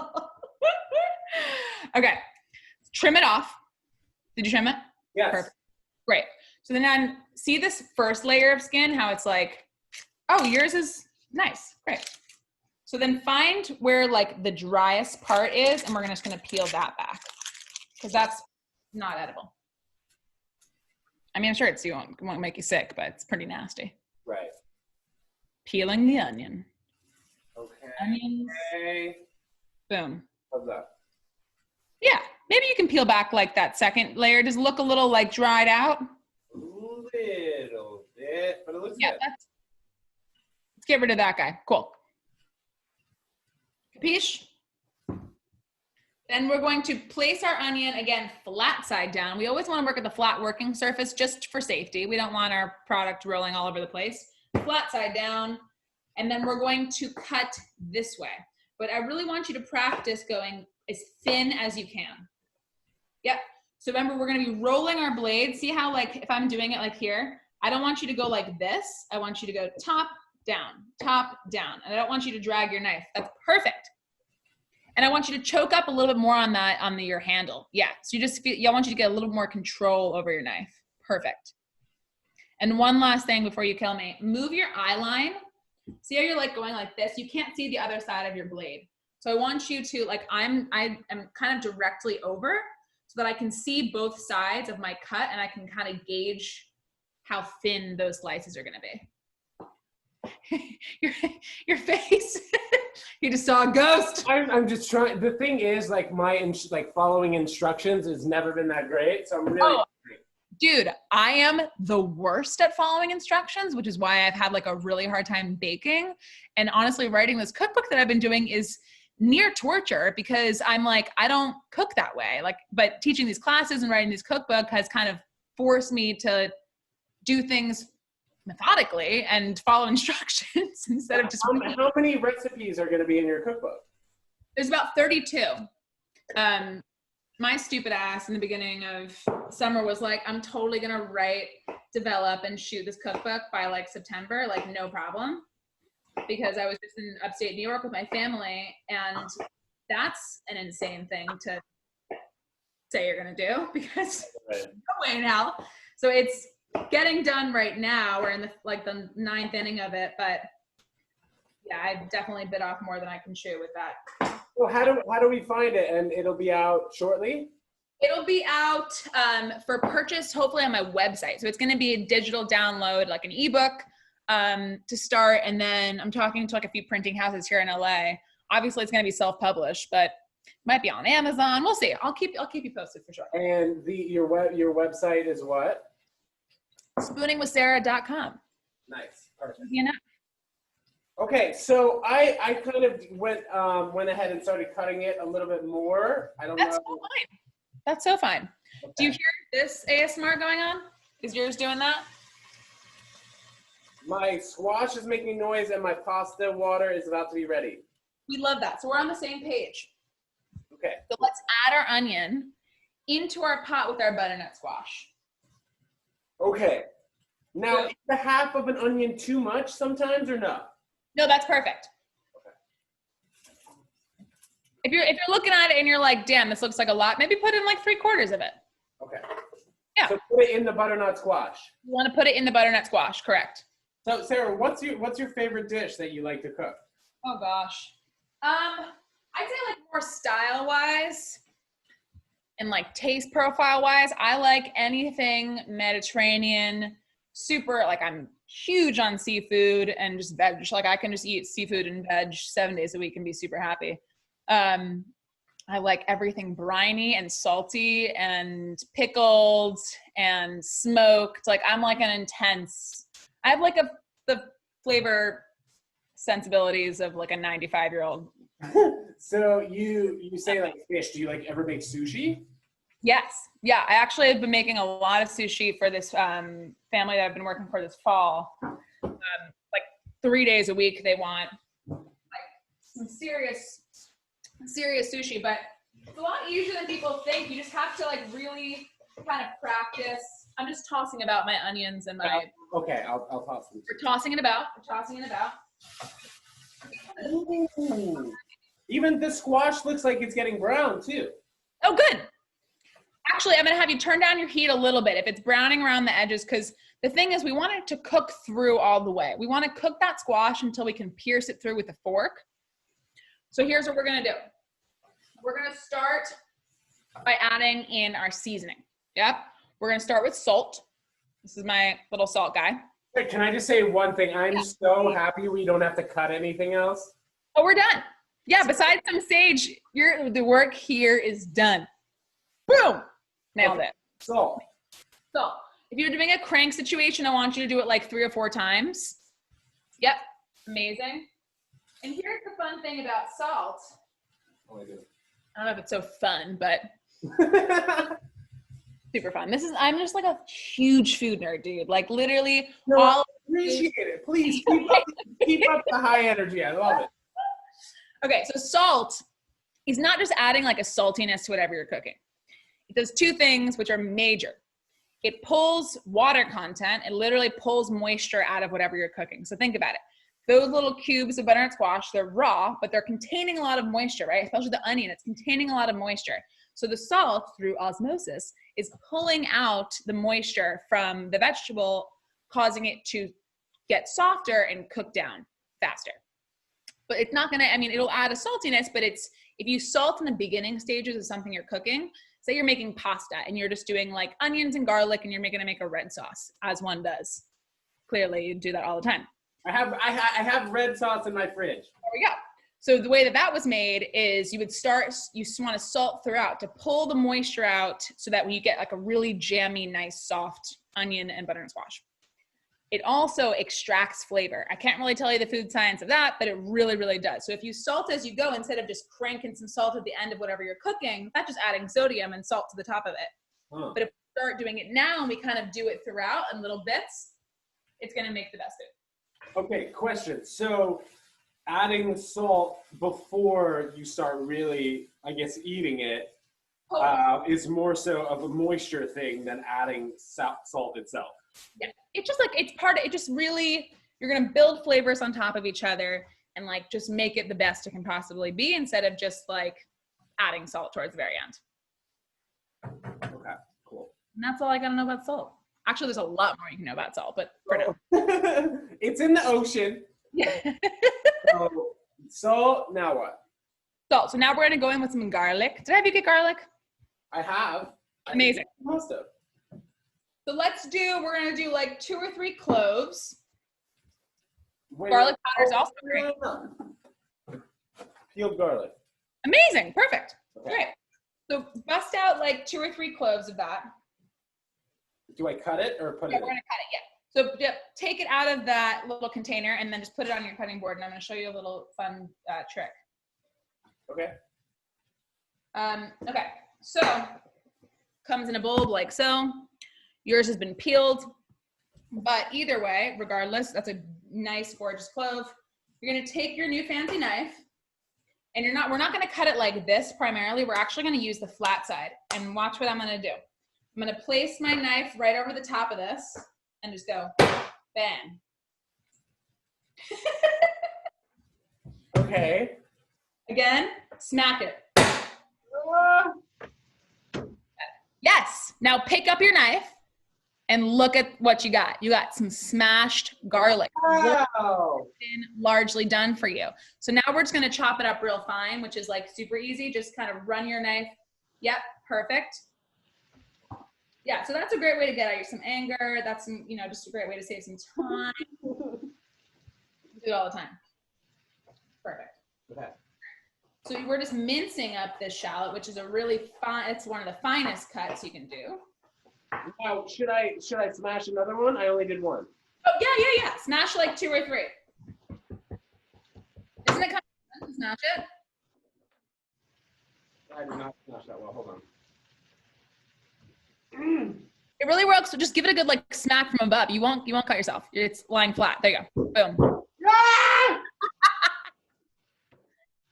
Okay. Trim it off. Did you trim it? Yes. Perfect. Great. So then see this first layer of skin, how it's like, oh, yours is nice. Great. So then find where like the driest part is, and we're just gonna peel that back because that's not edible. I mean, I'm sure it won't make you sick, but it's pretty nasty. Right. Peeling the onion. Okay. Onions. Okay. Boom. How's that? Yeah. Maybe you can peel back like that second layer. Does it look a little like dried out? A little bit, but it looks Yeah. good. Let's get rid of that guy. Cool. Capiche? Then we're going to place our onion, again, flat side down. We always want to work at the flat working surface just for safety. We don't want our product rolling all over the place. Flat side down. And then we're going to cut this way. But I really want you to practice going as thin as you can. Yep. So remember, we're going to be rolling our blade. See how, like, if I'm doing it like here, I don't want you to go like this. I want you to go top, down. And I don't want you to drag your knife. That's perfect. And I want you to choke up a little bit more on that, on your handle. Yeah. So you just feel, I want you to get a little more control over your knife. Perfect. And one last thing before you kill me, move your eye line. See how you're like going like this? You can't see the other side of your blade. So I want you to, like, I am kind of directly over so that I can see both sides of my cut and I can kind of gauge how thin those slices are going to be. your face. You just saw a ghost. I'm just trying. The thing is, like, like following instructions has never been that great. So I'm really. Dude, I am the worst at following instructions, which is why I've had like a really hard time baking. And honestly, writing this cookbook that I've been doing is near torture because I'm like, I don't cook that way. Like, but teaching these classes and writing this cookbook has kind of forced me to do things methodically and follow instructions instead of just. How many recipes are going to be in your cookbook? There's about 32. My stupid ass in the beginning of summer was like, I'm totally going to write, develop, and shoot this cookbook by like September, like no problem. Because I was just in upstate New York with my family, and that's an insane thing to say you're going to do because no way in hell. So it's getting done right now. We're in the 9th inning of it, but yeah, I definitely bit off more than I can chew with that. Well, how do we find it? And it'll be out shortly? It'll be out for purchase, hopefully on my website. So it's going to be a digital download, like an ebook to start. And then I'm talking to like a few printing houses here in LA. Obviously it's going to be self-published, but it might be on Amazon. We'll see. I'll keep you posted for sure. And your website is what? Spooningwithsara.com. Nice. Perfect. You know? Okay, so I kind of went ahead and started cutting it a little bit more. I don't know. That's so fine. That's so fine. Okay. Do you hear this ASMR going on? Is yours doing that? My squash is making noise and my pasta water is about to be ready. We love that. So we're on the same page. Okay. So let's add our onion into our pot with our butternut squash. Okay. Now, is the half of an onion too much sometimes or no? No, that's perfect. Okay. If you're looking at it and you're like, damn, this looks like a lot, maybe put in like 3/4 of it. Okay. Yeah. So put it in the butternut squash. You want to put it in the butternut squash, correct? So Sarah, what's your favorite dish that you like to cook? Oh gosh. I'd say like more style wise and like taste profile wise, I like anything Mediterranean, super, like I'm huge on seafood and just veg. Like I can just eat seafood and veg 7 days a week and be super happy. I like everything briny and salty and pickled and smoked. Like I'm like an intense, I have like the flavor sensibilities of like a 95-year-old. So you say like fish. Do you like ever make sushi? Yes. Yeah. I actually have been making a lot of sushi for this family that I've been working for this fall. Like 3 days a week, they want like some serious sushi, but it's a lot easier than people think. You just have to like really kind of practice. I'm just tossing about my onions and my. Okay, I'll toss them. We're tossing it about. We're tossing it about. Ooh. Even the squash looks like it's getting brown too. Oh, good. Actually, I'm going to have you turn down your heat a little bit if it's browning around the edges, because the thing is we want it to cook through all the way. We want to cook that squash until we can pierce it through with a fork. So here's what we're going to do. We're going to start by adding in our seasoning. Yep. We're going to start with salt. This is my little salt guy. Wait, can I just say one thing? I'm so happy we don't have to cut anything else. Oh, we're done. Yeah, besides some sage, the work here is done. Boom! Nailed it. So if you're doing a crank situation, I want you to do it like 3 or 4 times. Yep, amazing. And here's the fun thing about salt. Oh, I do. I don't know if it's so fun, but super fun. I'm just like a huge food nerd, dude. Like literally appreciate it. Please keep up the high energy. I love it. Okay, so salt is not just adding like a saltiness to whatever you're cooking. It does 2 things which are major. It pulls water content. It literally pulls moisture out of whatever you're cooking. So think about it. Those little cubes of butternut squash, they're raw, but they're containing a lot of moisture, right? Especially the onion, it's containing a lot of moisture. So the salt, through osmosis, is pulling out the moisture from the vegetable, causing it to get softer and cook down faster. But it's not gonna, it'll add a saltiness, but if you salt in the beginning stages of something you're cooking, say you're making pasta and you're just doing like onions and garlic and you're gonna make a red sauce, as one does. Clearly, you do that all the time. I have red sauce in my fridge. There we go. So the way that was made is you want to salt throughout to pull the moisture out so that you get like a really jammy, nice, soft onion and butternut squash. It also extracts flavor. I can't really tell you the food science of that, but it really, really does. So if you salt as you go, instead of just cranking some salt at the end of whatever you're cooking, that's just adding sodium and salt to the top of it. Huh. But if we start doing it now and we kind of do it throughout in little bits, it's going to make the best food. Okay, question. So adding salt before you start really, I guess, eating it is more so of a moisture thing than adding salt itself. Yeah, it's just like, you're going to build flavors on top of each other and like just make it the best it can possibly be instead of just like adding salt towards the very end. Okay, cool. And that's all I got to know about salt. Actually, there's a lot more you can know about salt, but for now. It's in the ocean. Yeah. So now what? Salt. So now we're going to go in with some garlic. Did I have you get garlic? I have. Amazing. Most of. So we're going to do like 2 or 3 cloves. Garlic powder is also great. Peeled garlic. Amazing. Perfect. Okay. Great. So bust out like 2 or 3 cloves of that. Do I cut it or put it in? We're going to cut it, yeah. So take it out of that little container and then just put it on your cutting board. And I'm going to show you a little fun trick. Okay. Okay. So comes in a bulb like so. Yours has been peeled. But either way, regardless, that's a nice, gorgeous clove. You're going to take your new fancy knife. And we're not going to cut it like this primarily. We're actually going to use the flat side. And watch what I'm going to do. I'm going to place my knife right over the top of this and just go bam. Okay. Again, smack it. Yes. Now pick up your knife and look at what you got. You got some smashed garlic. Wow. Largely done for you. So now we're just going to chop it up real fine, which is like super easy. Just kind of run your knife. Yep. Perfect. Yeah, so that's a great way to get out some anger. That's just a great way to save some time. Do it all the time. Perfect. Okay. So we're just mincing up this shallot, which is it's one of the finest cuts you can do. Now, should I smash another one? I only did one. Oh, yeah. Smash like 2 or 3. Isn't it kind of fun to smash it? I did not smash that well. Hold on. It really works. So just give it a good like smack from above. You won't cut yourself. It's lying flat. There you go. Boom. Ah!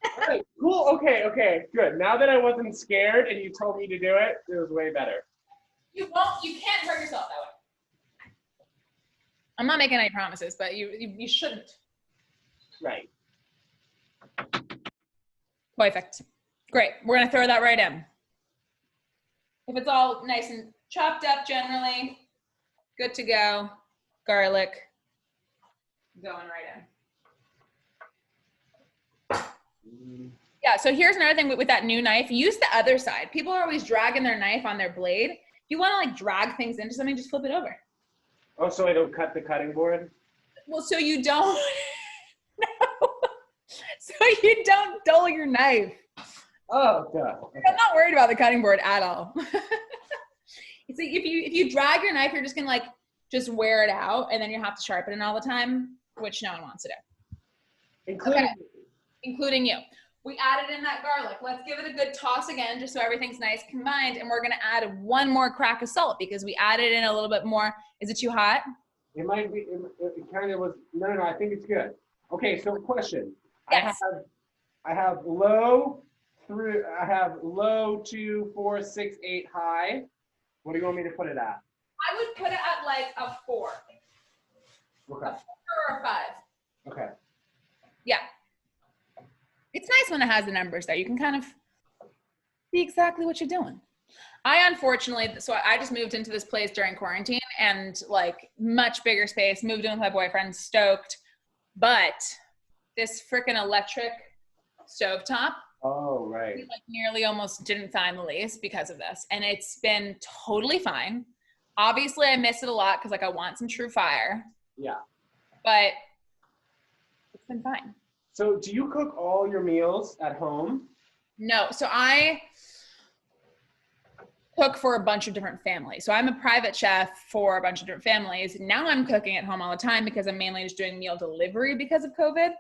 All right, cool. Okay, good. Now that I wasn't scared and you told me to do it, it was way better. You can't hurt yourself that way. I'm not making any promises, but you shouldn't. Right. Perfect. Great. We're going to throw that right in. If it's all nice and chopped up generally, good to go. Garlic going right in. Yeah, so here's another thing with that new knife. Use the other side. People are always dragging their knife on their blade. If you want to like drag things into something, just flip it over. Oh, so I don't cut the cutting board? Well, so you don't. No. So you don't dull your knife. Oh, duh. Okay. I'm not worried about the cutting board at all. It's like if you drag your knife, you're just gonna like just wear it out, and then you have to sharpen it all the time, which no one wants to do. Including you. We added in that garlic. Let's give it a good toss again, just so everything's nice combined. And we're gonna add one more crack of salt because we added in a little bit more. Is it too hot? It might be. It kind of was. No. I think it's good. Okay. So question. Yes. I have low 2, 4, 6, 8 high. What do you want me to put it at? I would put it at like a 4. Okay. A 4 or a 5. Okay. Yeah. It's nice when it has the numbers there. You can kind of see exactly what you're doing. So I just moved into this place during quarantine and like much bigger space, moved in with my boyfriend, stoked. But this freaking electric stovetop. Oh, right. We like nearly almost didn't sign the lease because of this. And it's been totally fine. Obviously I miss it a lot because like I want some true fire. Yeah. But it's been fine. So do you cook all your meals at home? No. So I cook for a bunch of different families. So I'm a private chef for a bunch of different families. Now I'm cooking at home all the time because I'm mainly just doing meal delivery because of COVID.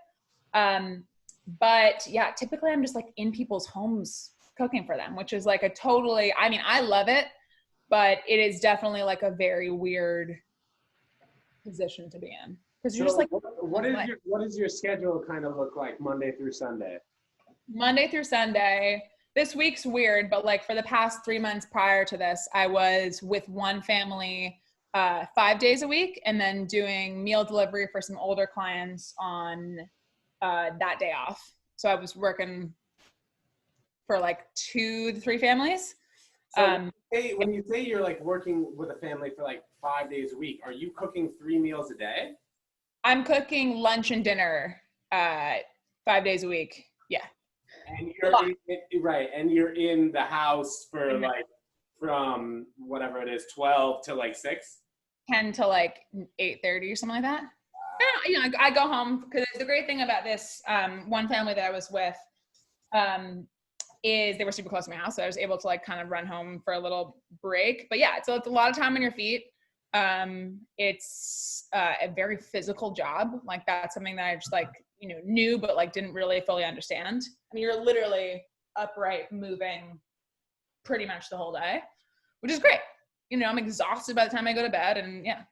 But yeah, typically I'm just like in people's homes cooking for them, which is like I love it, but it is definitely like a very weird position to be in. Because you're just like, what does your schedule kind of look like Monday through Sunday? Monday through Sunday. This week's weird, but like for the past 3 months prior to this, I was with one family 5 days a week and then doing meal delivery for some older clients on that day off. So I was working for like 2 to 3 families. So when you say you're like working with a family for like 5 days a week, are you cooking 3 meals a day? I'm cooking lunch and dinner 5 days a week. Yeah. And you're in the house for like from whatever it is, 12 to like 6? 10 to like 8:30 or something like that. I go home because the great thing about this one family that I was with is they were super close to my house, so I was able to like kind of run home for a little break. But yeah, so it's a lot of time on your feet. It's a very physical job. Like that's something that I just like knew but like didn't really fully understand. I mean, you're literally upright moving pretty much the whole day, which is great. I'm exhausted by the time I go to bed, and yeah.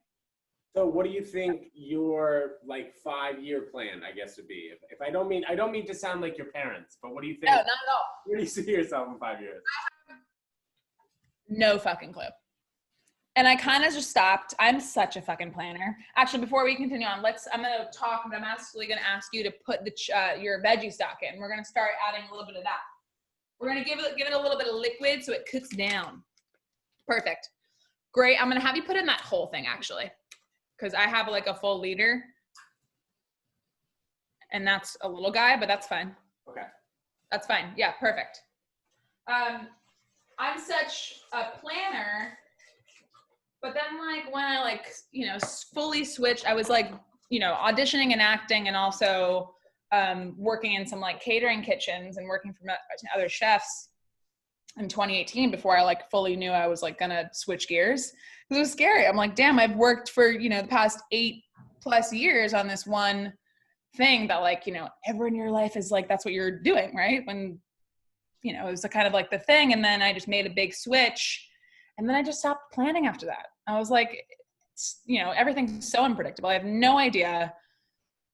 So what do you think your like 5-year plan, I guess, would be? If I don't mean to sound like your parents, but what do you think? No, not at all. Where do you see yourself in 5 years? No fucking clue. And I kind of just stopped. I'm such a fucking planner. Actually, before we continue on, I'm going to talk, but I'm actually going to ask you to put your veggie stock in. We're going to start adding a little bit of that. We're going to give it a little bit of liquid so it cooks down. Perfect. Great. I'm going to have you put in that whole thing, actually, because I have like a full liter. And that's a little guy, but that's fine. Okay. That's fine. Yeah, perfect. I'm such a planner. But then like when I fully switched, I was like, auditioning and acting and also working in some like catering kitchens and working for other chefs in 2018 before I like fully knew I was like gonna switch gears. It was scary. I'm like, damn, I've worked for, the past 8+ years on this one thing that like, ever in your life is like, that's what you're doing, right? When, it was kind of like the thing. And then I just made a big switch. And then I just stopped planning after that. I was like, everything's so unpredictable. I have no idea,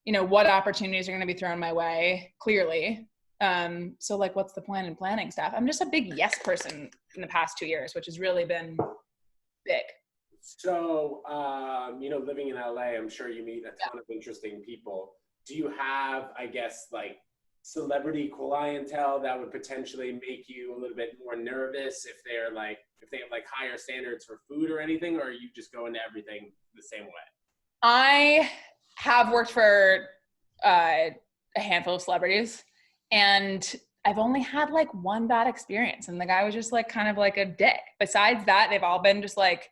what opportunities are going to be thrown my way, clearly. So like, what's the point in planning stuff? I'm just a big yes person in the past 2 years, which has really been big. So, living in LA, I'm sure you meet a ton of interesting people. Do you have, I guess, like celebrity clientele that would potentially make you a little bit more nervous if they have like higher standards for food or anything, or are you just go into everything the same way? I have worked for a handful of celebrities, and I've only had like one bad experience, and the guy was just like kind of like a dick. Besides that, they've all been just like,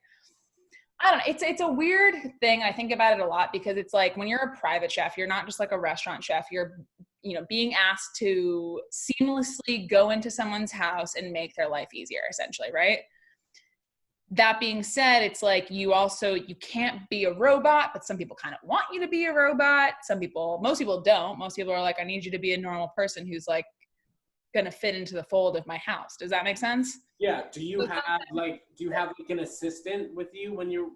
I don't know. It's a weird thing. I think about it a lot because it's like when you're a private chef, you're not just like a restaurant chef. You're, being asked to seamlessly go into someone's house and make their life easier, essentially, right? That being said, it's like you can't be a robot, but some people kind of want you to be a robot. Most people don't. Most people are like, I need you to be a normal person who's like going to fit into the fold of my house. Does that make sense? Yeah. Do you have like an assistant with you when you're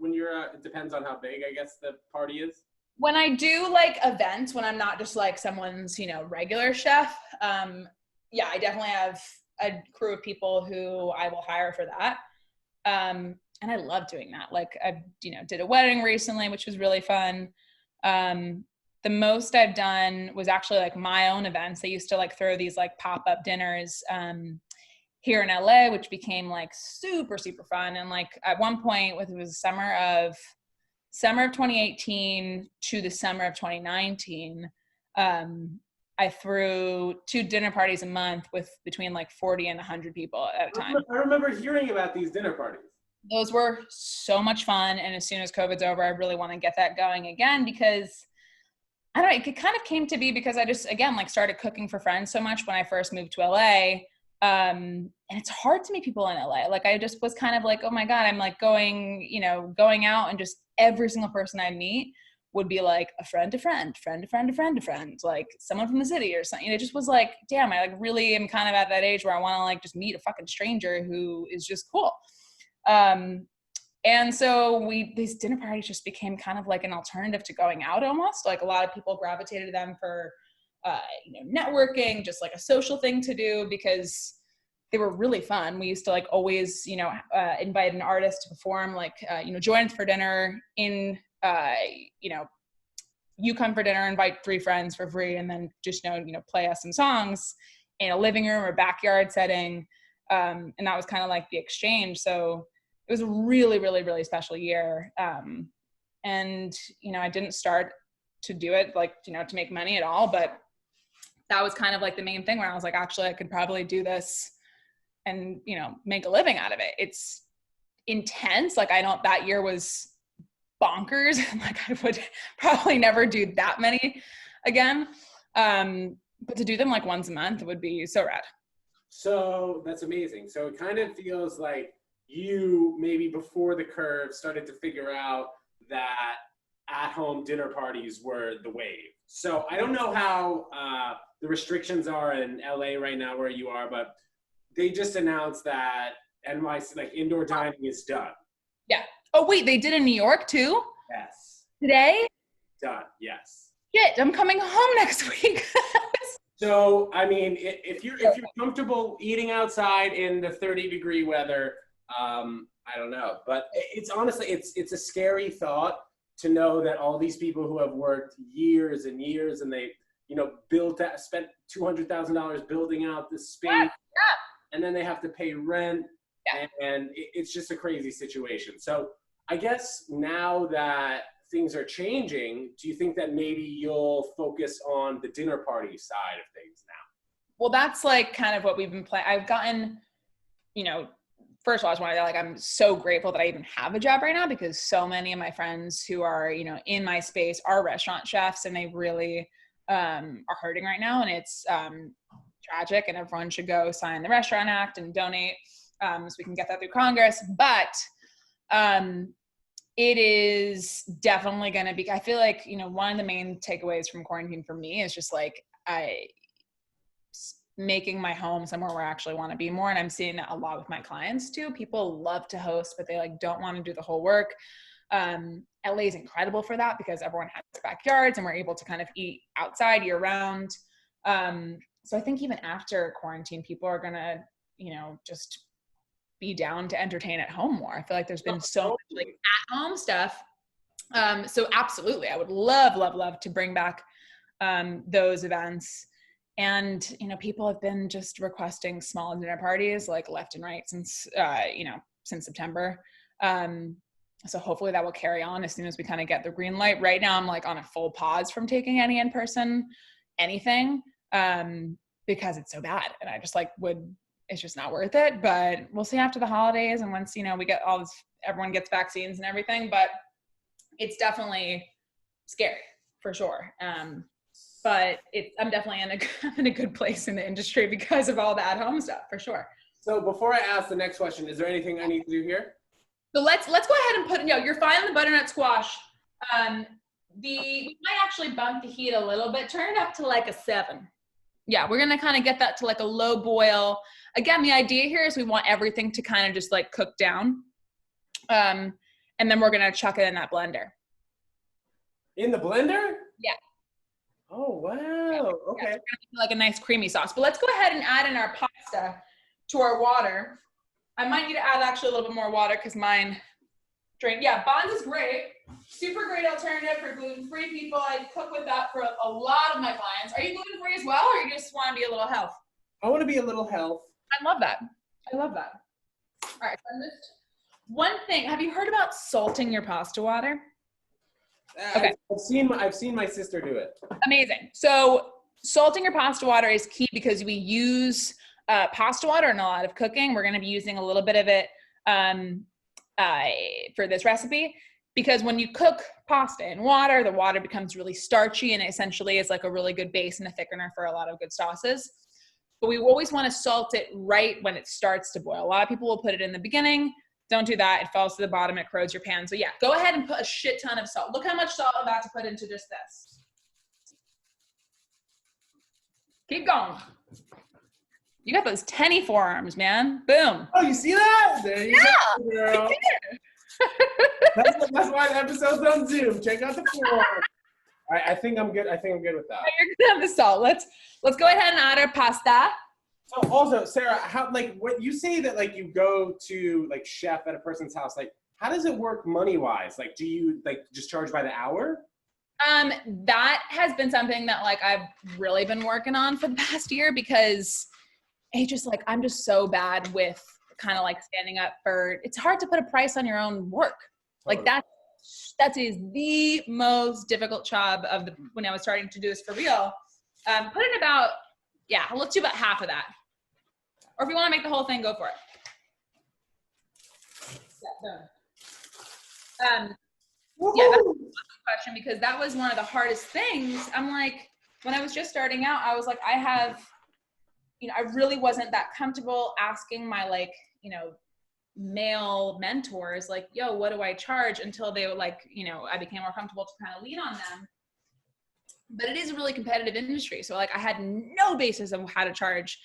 it depends on how big, I guess, the party is? When I do like events, when I'm not just like someone's, regular chef, I definitely have a crew of people who I will hire for that. And I love doing that. Like I, did a wedding recently, which was really fun. The most I've done was actually like my own events. They used to like throw these like pop-up dinners, here in LA, which became like super, super fun. And like at one point it was summer of 2018 to the summer of 2019, I threw 2 dinner parties a month with between like 40 and 100 people at a time. I remember hearing about these dinner parties. Those were so much fun. And as soon as COVID's over, I really want to get that going again because I don't know, it kind of came to be because I just, again, like started cooking for friends so much when I first moved to LA. And it's hard to meet people in LA. Like I just was kind of like, oh my God, I'm like going out and just every single person I meet would be like a friend to friend, friend to friend to friend to friend, like someone from the city or something. It just was like, damn, I like really am kind of at that age where I want to like just meet a fucking stranger who is just cool. And so these dinner parties just became kind of like an alternative to going out almost. Like a lot of people gravitated to them for, networking, just like a social thing to do because they were really fun. We used to like always, invite an artist to perform, like, join us for dinner in, you come for dinner, invite 3 friends for free, and then just, play us some songs in a living room or backyard setting. And that was kind of like the exchange. So it was a really, really, really special year. And, I didn't start to do it like, to make money at all, but that was kind of like the main thing where I was like, actually, I could probably do this and, make a living out of it. It's intense. Like that year was bonkers. Like I would probably never do that many again. But to do them like once a month would be so rad. So that's amazing. So it kind of feels like you maybe before the curve started to figure out that at-home dinner parties were the wave. So I don't know how the restrictions are in LA right now where you are, but they just announced that NYC, like indoor dining is done. Yeah. Oh wait, they did in New York too? Yes. Today? Done, yes. Shit, I'm coming home next week. So, I mean, if you're comfortable eating outside in the 30-degree weather, I don't know. But it's honestly, it's a scary thought to know that all these people who have worked years and years and they, spent $200,000 building out this space, and then they have to pay rent, and it's just a crazy situation. So I guess now that things are changing, do you think that maybe you'll focus on the dinner party side of things now? Well, that's like kind of what we've been playing. I've gotten, first of all, I just want to say, like, I'm so grateful that I even have a job right now because so many of my friends who are, in my space are restaurant chefs and they really are hurting right now. And it's tragic and everyone should go sign the Restaurant Act and donate so we can get that through Congress. But it is definitely going to be, I feel like, one of the main takeaways from quarantine for me is just like, making my home somewhere where I actually want to be more. And I'm seeing that a lot with my clients too. People love to host, but they like don't want to do the whole work. LA is incredible for that because everyone has backyards and we're able to kind of eat outside year round. So I think even after quarantine, people are gonna, just be down to entertain at home more. I feel like there's been so much like at home stuff. So absolutely, I would love to bring back those events. And, people have been just requesting small dinner parties like left and right since September. So hopefully that will carry on as soon as we kind of get the green light. Right now, I'm like on a full pause from taking any in-person anything because it's so bad. And I just it's just not worth it. But we'll see after the holidays. And once, we get everyone gets vaccines and everything, but it's definitely scary for sure. But I'm definitely in a good place in the industry because of all the at-home stuff for sure. So before I ask the next question, is there anything I need to do here? So let's go ahead and put, you're fine on the butternut squash. We might actually bump the heat a little bit, turn it up to like a 7. Yeah, we're gonna kind of get that to like a low boil. Again, the idea here is we want everything to kind of just like cook down. And then we're gonna chuck it in that blender. In the blender? Yeah. Oh, wow. Yeah. Okay. Yeah, like a nice creamy sauce. But let's go ahead and add in our pasta to our water. I might need to add actually a little bit more water because mine drained. Yeah, Bonds is great. Super great alternative for gluten-free people. I cook with that for a lot of my clients. Are you gluten-free as well, or you just want to be a little health? I want to be a little health. I love that. All right. So one thing, have you heard about salting your pasta water? Okay. I've seen my sister do it. Amazing. So salting your pasta water is key because we use pasta water in a lot of cooking. We're going to be using a little bit of it for this recipe because when you cook pasta in water, the water becomes really starchy and it essentially is like a really good base and a thickener for a lot of good sauces. But we always want to salt it right when it starts to boil. A lot of people will put it in the beginning. Don't do that. It falls to the bottom. It corrodes your pan. So yeah, go ahead and put a shit ton of salt. Look how much salt I'm about to put into just this. Keep going. You got those tenny forearms, man. Boom. Oh, you see that? There you go, girl. That's why the episode's on Zoom. Check out the forearm. All right, I think I'm good. With that. You're good on the salt. Let's go ahead and add our pasta. So also, Sarah, what you say that like you go to like chef at a person's house, like how does it work money-wise? Like do you like just charge by the hour? That has been something that like I've really been working on for the past year because I'm just so bad with kind of like standing up it's hard to put a price on your own work. Like that is the most difficult job when I was starting to do this for real. Put in about, let's do about half of that. Or if you want to make the whole thing, go for it. That's a question because that was one of the hardest things. I'm like, when I was just starting out, I was like, I really wasn't that comfortable asking my male mentors, like, yo, what do I charge? Until they were like, I became more comfortable to kind of lean on them. But it is a really competitive industry. So like I had no basis of how to charge.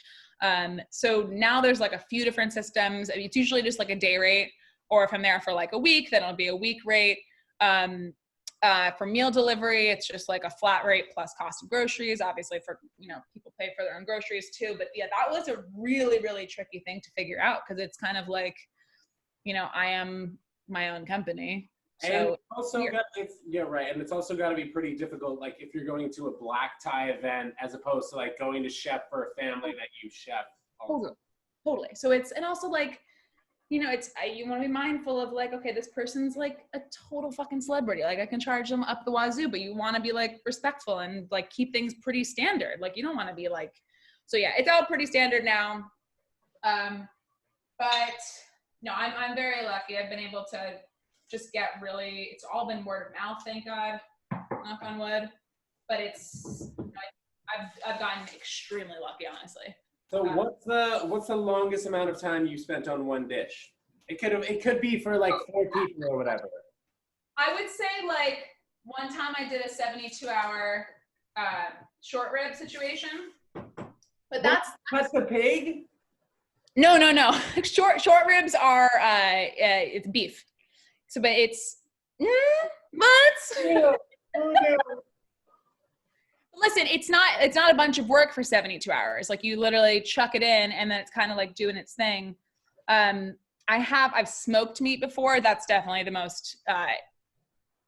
So now there's like a few different systems. It's usually just like a day rate, or if I'm there for like a week, then it'll be a week rate. For meal delivery, it's just like a flat rate plus cost of groceries. Obviously for, people pay for their own groceries too. But yeah, that was a really, really tricky thing to figure out because it's kind of like, I am my own company. So and also right. And it's also got to be pretty difficult. Like if you're going to a black tie event, as opposed to like going to chef for a family that you chef. Totally. So and also like, you want to be mindful of like, okay, this person's like a total fucking celebrity. Like I can charge them up the wazoo, but you want to be like respectful and like keep things pretty standard. Like you don't want to be like, so yeah, it's all pretty standard now. But no, I'm very lucky. I've been able to just get it's all been word of mouth, thank God, knock on wood. But I've gotten extremely lucky, honestly. So what's the longest amount of time you spent on one dish? It could be for like 4 people or whatever. I would say like one time I did a 72-hour short rib situation. But that's the pig? no. Short ribs are it's beef. So, but it's what? Oh, no. Listen, it's not a bunch of work for 72 hours. Like you literally chuck it in and then it's kind of like doing its thing. I've smoked meat before. That's definitely the most,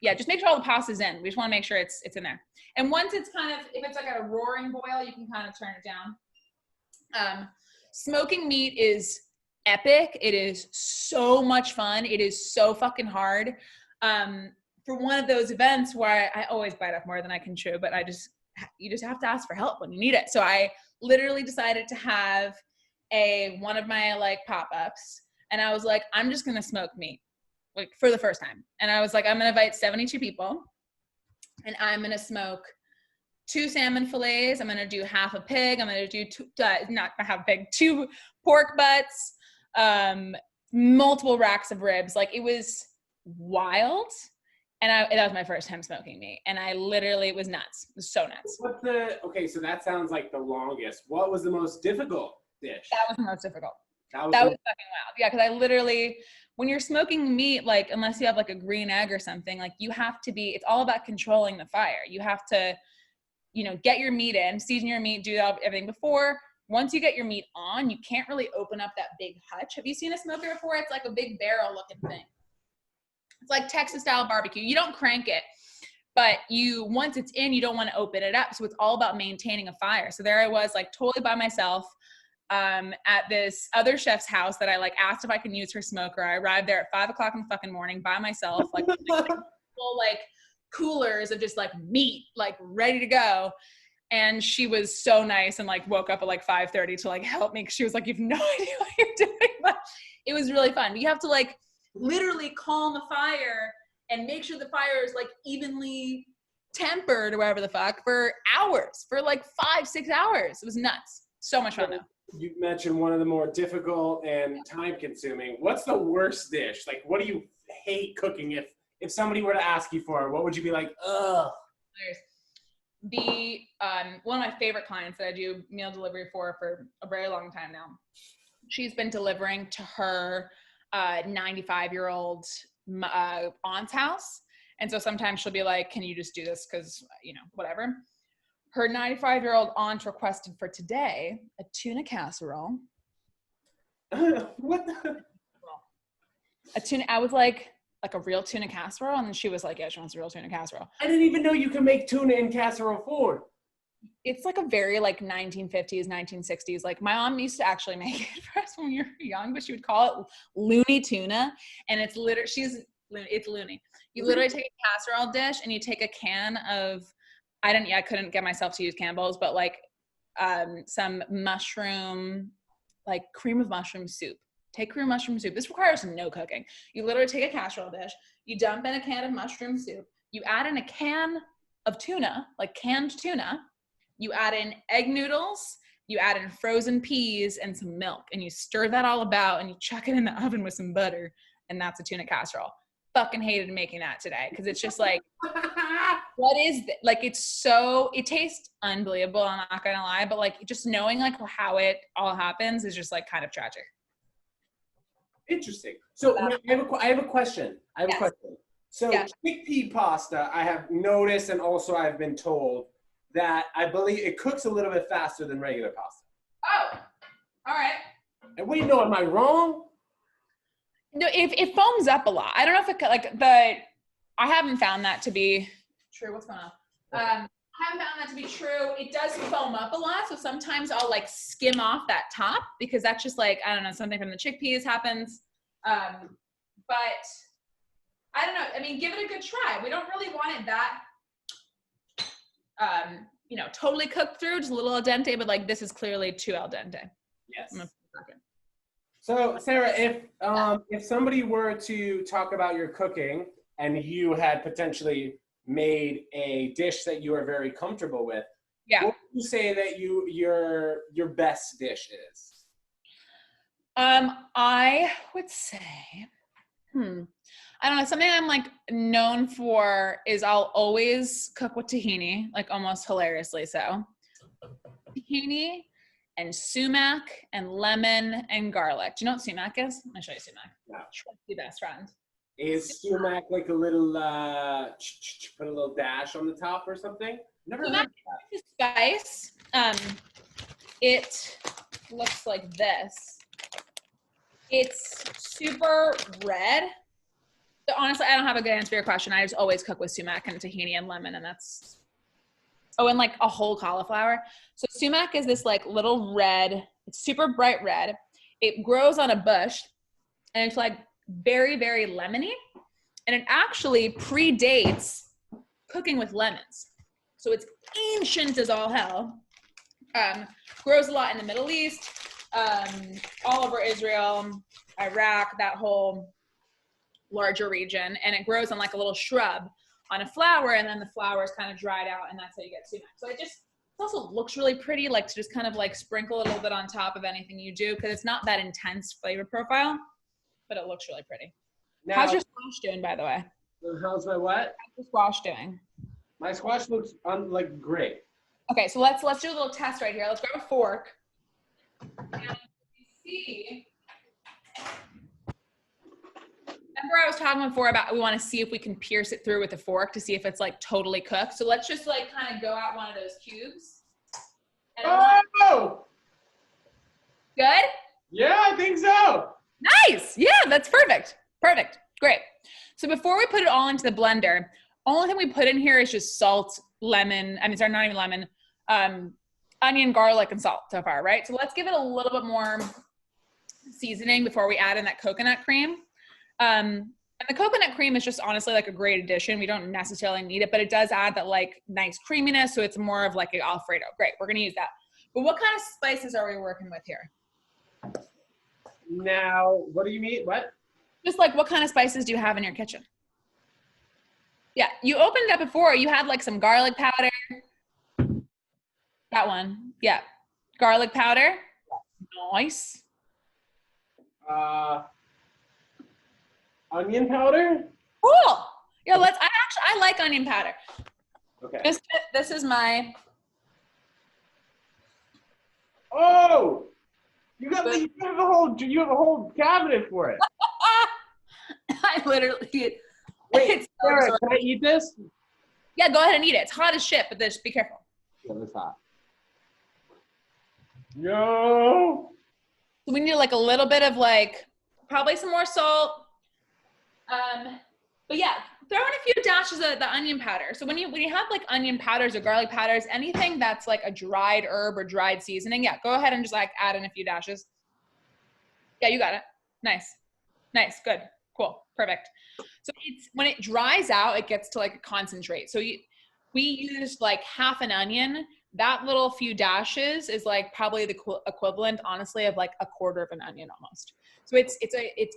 just make sure all the pasta's in. We just want to make sure it's in there. And once it's kind of, if it's like at a roaring boil, you can kind of turn it down. Smoking meat is epic. It is so much fun. It is so fucking hard. For one of those events where I always bite off more than I can chew, but you just have to ask for help when you need it. So I literally decided to have one of my like pop-ups, and I was like, I'm just gonna smoke meat, like for the first time. And I was like, I'm gonna invite 72 people, and I'm gonna smoke 2 salmon fillets. I'm gonna do half a pig. I'm gonna do not half a pig, 2 pork butts, multiple racks of ribs. Like it was wild. And that was my first time smoking meat. And it was nuts. It was so nuts. Okay, so that sounds like the longest. What was the most difficult dish? That was the most difficult. That was fucking wild. Yeah, because I literally, when you're smoking meat, like unless you have like a green egg or something, like you have to it's all about controlling the fire. You have to, get your meat in, season your meat, do everything before. Once you get your meat on, you can't really open up that big hutch. Have you seen a smoker before? It's like a big barrel looking thing. It's like Texas style barbecue. You don't crank it, but once it's in, you don't want to open it up. So it's all about maintaining a fire. So there I was like totally by myself at this other chef's house that I like asked if I can use her smoker. I arrived there at 5:00 in the fucking morning by myself, like full like coolers of just like meat, like ready to go. And she was so nice and like woke up at like 5:30 to like help me. Cause she was like, you've no idea what you're doing. But it was really fun. You have to like literally calm the fire and make sure the fire is like evenly tempered or whatever the fuck for hours, for like 5-6 hours. It was nuts. So much fun though. You mentioned one of the more difficult and time consuming. What's the worst dish? Like, what do you hate cooking? If somebody were to ask you for it, what would you be like, ugh? One of my favorite clients that I do meal delivery for a very long time now. She's been delivering to her 95-year-old aunt's house. And so sometimes she'll be like, can you just do this? Cause whatever. Her 95-year-old aunt requested for today a tuna casserole. What the? I was like a real tuna casserole. And then she was like, yeah, she wants a real tuna casserole. I didn't even know you could make tuna in casserole form. It's like a very like 1950s, 1960s. Like my mom used to actually make it for us when we were young, but she would call it loony tuna. And it's it's loony. You literally take a casserole dish and you take a can of, I couldn't get myself to use Campbell's, but like some mushroom, like cream of mushroom soup. Take cream of mushroom soup. This requires no cooking. You literally take a casserole dish, you dump in a can of mushroom soup, you add in a can of tuna, like canned tuna, you add in egg noodles, you add in frozen peas and some milk, and you stir that all about and you chuck it in the oven with some butter, and that's a tuna casserole. Fucking hated making that today because it's just like, what is that? Like it tastes unbelievable, I'm not gonna lie, but like just knowing like how it all happens is just like kind of tragic. Interesting. So I have a question. So chickpea pasta, I have noticed, and also I've been told that I believe it cooks a little bit faster than regular pasta. Oh, all right. And wait, no, am I wrong? No, it foams up a lot. I don't know if I haven't found that to be true. What's going on? I haven't found that to be true. It does foam up a lot. So sometimes I'll like skim off that top because that's just like, I don't know, something from the chickpeas happens. But I don't know. I mean, give it a good try. We don't really want it that, totally cooked through, just a little al dente, but like this is clearly too al dente. Yes. So Sarah, if somebody were to talk about your cooking and you had potentially made a dish that you are very comfortable with, what would you say that your best dish is? I would say, I don't know, something I'm like known for is I'll always cook with tahini, like almost hilariously so. Tahini and sumac and lemon and garlic. Do you know what sumac is? I'm gonna show you sumac. No. Trusty best friend. Is sumac like a little, put a little dash on the top or something? Never heard of that. Is spice. It looks like this. It's super red. So honestly, I don't have a good answer for your question. I just always cook with sumac and tahini and lemon, and that's, oh, and like a whole cauliflower. So sumac is this like little red, it's super bright red. It grows on a bush, and it's like very, very lemony. And it actually predates cooking with lemons. So it's ancient as all hell. Grows a lot in the Middle East, all over Israel, Iraq, that whole larger region. And it grows on like a little shrub on a flower, and then the flower is kind of dried out, and that's how you get sumac. So it also looks really pretty, like to just kind of like sprinkle a little bit on top of anything you do, because it's not that intense flavor profile, but it looks really pretty. Now, How's your squash doing, by the way? how's my what? How's your squash doing? My squash looks like great. Okay, so let's do a little test right here. Let's grab a fork. And you see, remember I was talking before about we want to see if we can pierce it through with a fork to see if it's like totally cooked. So let's just like kind of go at one of those cubes. And Oh! good? Yeah, I think so. Nice. Yeah, that's perfect. Perfect. Great. So before we put it all into the blender, only thing we put in here is just salt, lemon. I mean, sorry, not even lemon. Onion, garlic, and salt so far, right? So let's give it a little bit more seasoning before we add in that coconut cream. And the coconut cream is just honestly like a great addition. We don't necessarily need it, but it does add that like nice creaminess. So it's more of like an Alfredo. Great. We're going to use that. But what kind of spices are we working with here? Now, what do you mean? What? Just like what kind of spices do you have in your kitchen? Yeah, you opened it up before. You had like some garlic powder. That one. Yeah. Garlic powder. Nice. Onion powder? Cool. Yeah, I like onion powder. Okay. This is my. Oh! You have a whole cabinet for it. I literally. Wait, Sarah, can I eat this? Yeah, go ahead and eat it. It's hot as shit, but just be careful. Yeah, it's hot. No. So we need like a little bit of like, probably some more salt. But yeah, throw in a few dashes of the onion powder. So when you have like onion powders or garlic powders, anything that's like a dried herb or dried seasoning, yeah, go ahead and just like add in a few dashes. Yeah, you got it. Nice. Nice. Good. Cool. Perfect. So when it dries out, it gets to like a concentrate. So we used like half an onion. That little few dashes is like probably the equivalent, honestly, of like a quarter of an onion almost. So it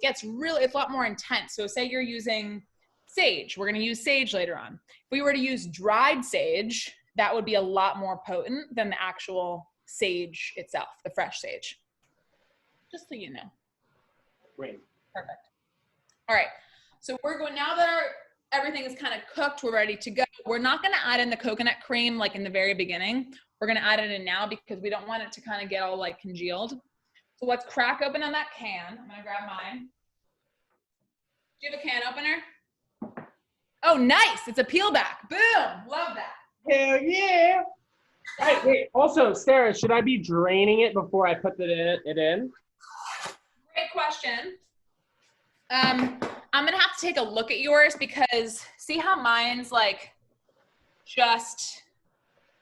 gets it's a lot more intense. So say you're using sage. We're going to use sage later on. If we were to use dried sage, that would be a lot more potent than the actual sage itself, the fresh sage. Just so you know. Great. Perfect. All right. So we're going, now that everything is kind of cooked, we're ready to go. We're not going to add in the coconut cream like in the very beginning. We're going to add it in now because we don't want it to kind of get all like congealed. So let's crack open on that can. I'm going to grab mine. Do you have a can opener? Oh, nice. It's a peel back. Boom. Love that. Hell yeah. Hey, wait. Also, Sarah, should I be draining it before I put it in? Great question. I'm going to have to take a look at yours because see how mine's like just,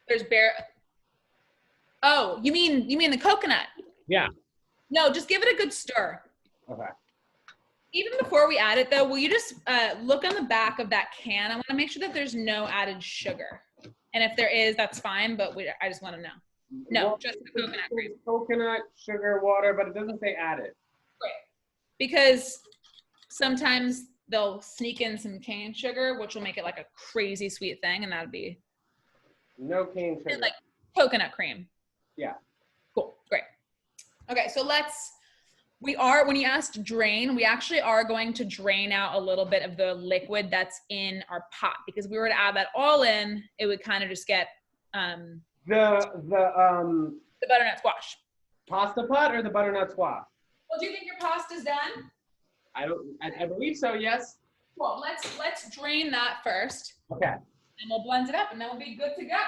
there's bare. Oh, you mean the coconut? Yeah. No, just give it a good stir. Okay. Even before we add it though, will you just look on the back of that can? I want to make sure that there's no added sugar. And if there is, that's fine, but I just want to know. No, Well, just the coconut cream. Coconut, sugar, water, but it doesn't say added. Great. Because sometimes they'll sneak in some cane sugar, which will make it like a crazy sweet thing, and that'd be No cane sugar. like coconut cream. Yeah. Cool. Great. Okay, so when you asked drain, we actually are going to drain out a little bit of the liquid that's in our pot, because if we were to add that all in, it would kind of just get The the butternut squash. Pasta pot or the butternut squash? Well, do you think your pasta's done? I believe so, yes. Well, let's drain that first. Okay. And we'll blend it up and then we'll be good to go.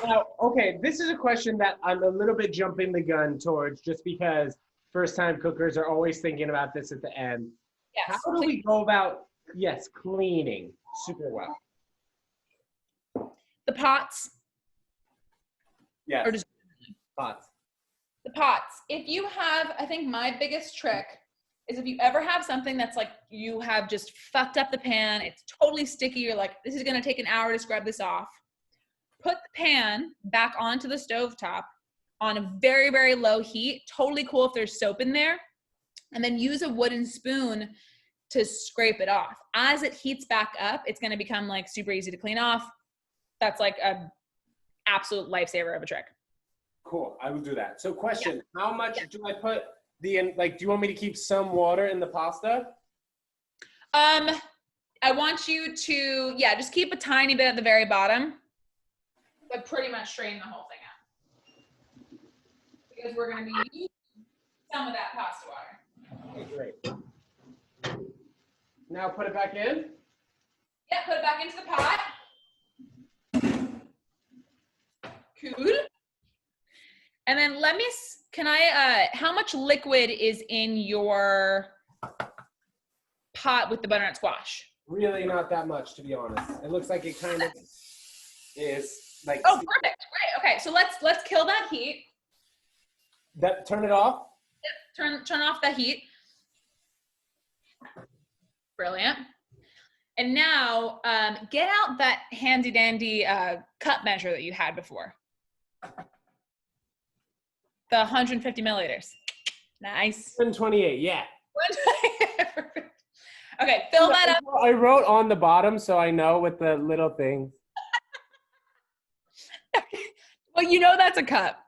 Now, okay, this is a question that I'm a little bit jumping the gun towards just because first-time cookers are always thinking about this at the end. Yes. How do we go about, yes, cleaning super well? The pots. Yes, Or just pots. the pots. If you have, I think my biggest trick is if you ever have something that's like you have just fucked up the pan, it's totally sticky, you're like, this is gonna take an hour to scrub this off. Put the pan back onto the stovetop on a very, very low heat. Totally cool if there's soap in there. And then use a wooden spoon to scrape it off. As it heats back up, it's gonna become like super easy to clean off. That's like a absolute lifesaver of a trick. Cool, I will do that. So question, how much do I put do you want me to keep some water in the pasta? I want you to, just keep a tiny bit at the very bottom, but pretty much strain the whole thing out. Because we're gonna be using some of that pasta water. Okay, great. Now put it back in? Yeah, put it back into the pot. Cool. And then how much liquid is in your pot with the butternut squash? Really not that much, to be honest. It looks like it kind of is like. Oh, perfect, great. Okay, so let's kill that heat. Turn it off? Yep, turn off the heat. Brilliant. And now get out that handy dandy cup measure that you had before. The 150 milliliters. Nice. 128, yeah. Okay, fill that up. I wrote on the bottom so I know with the little things. Well, you know that's a cup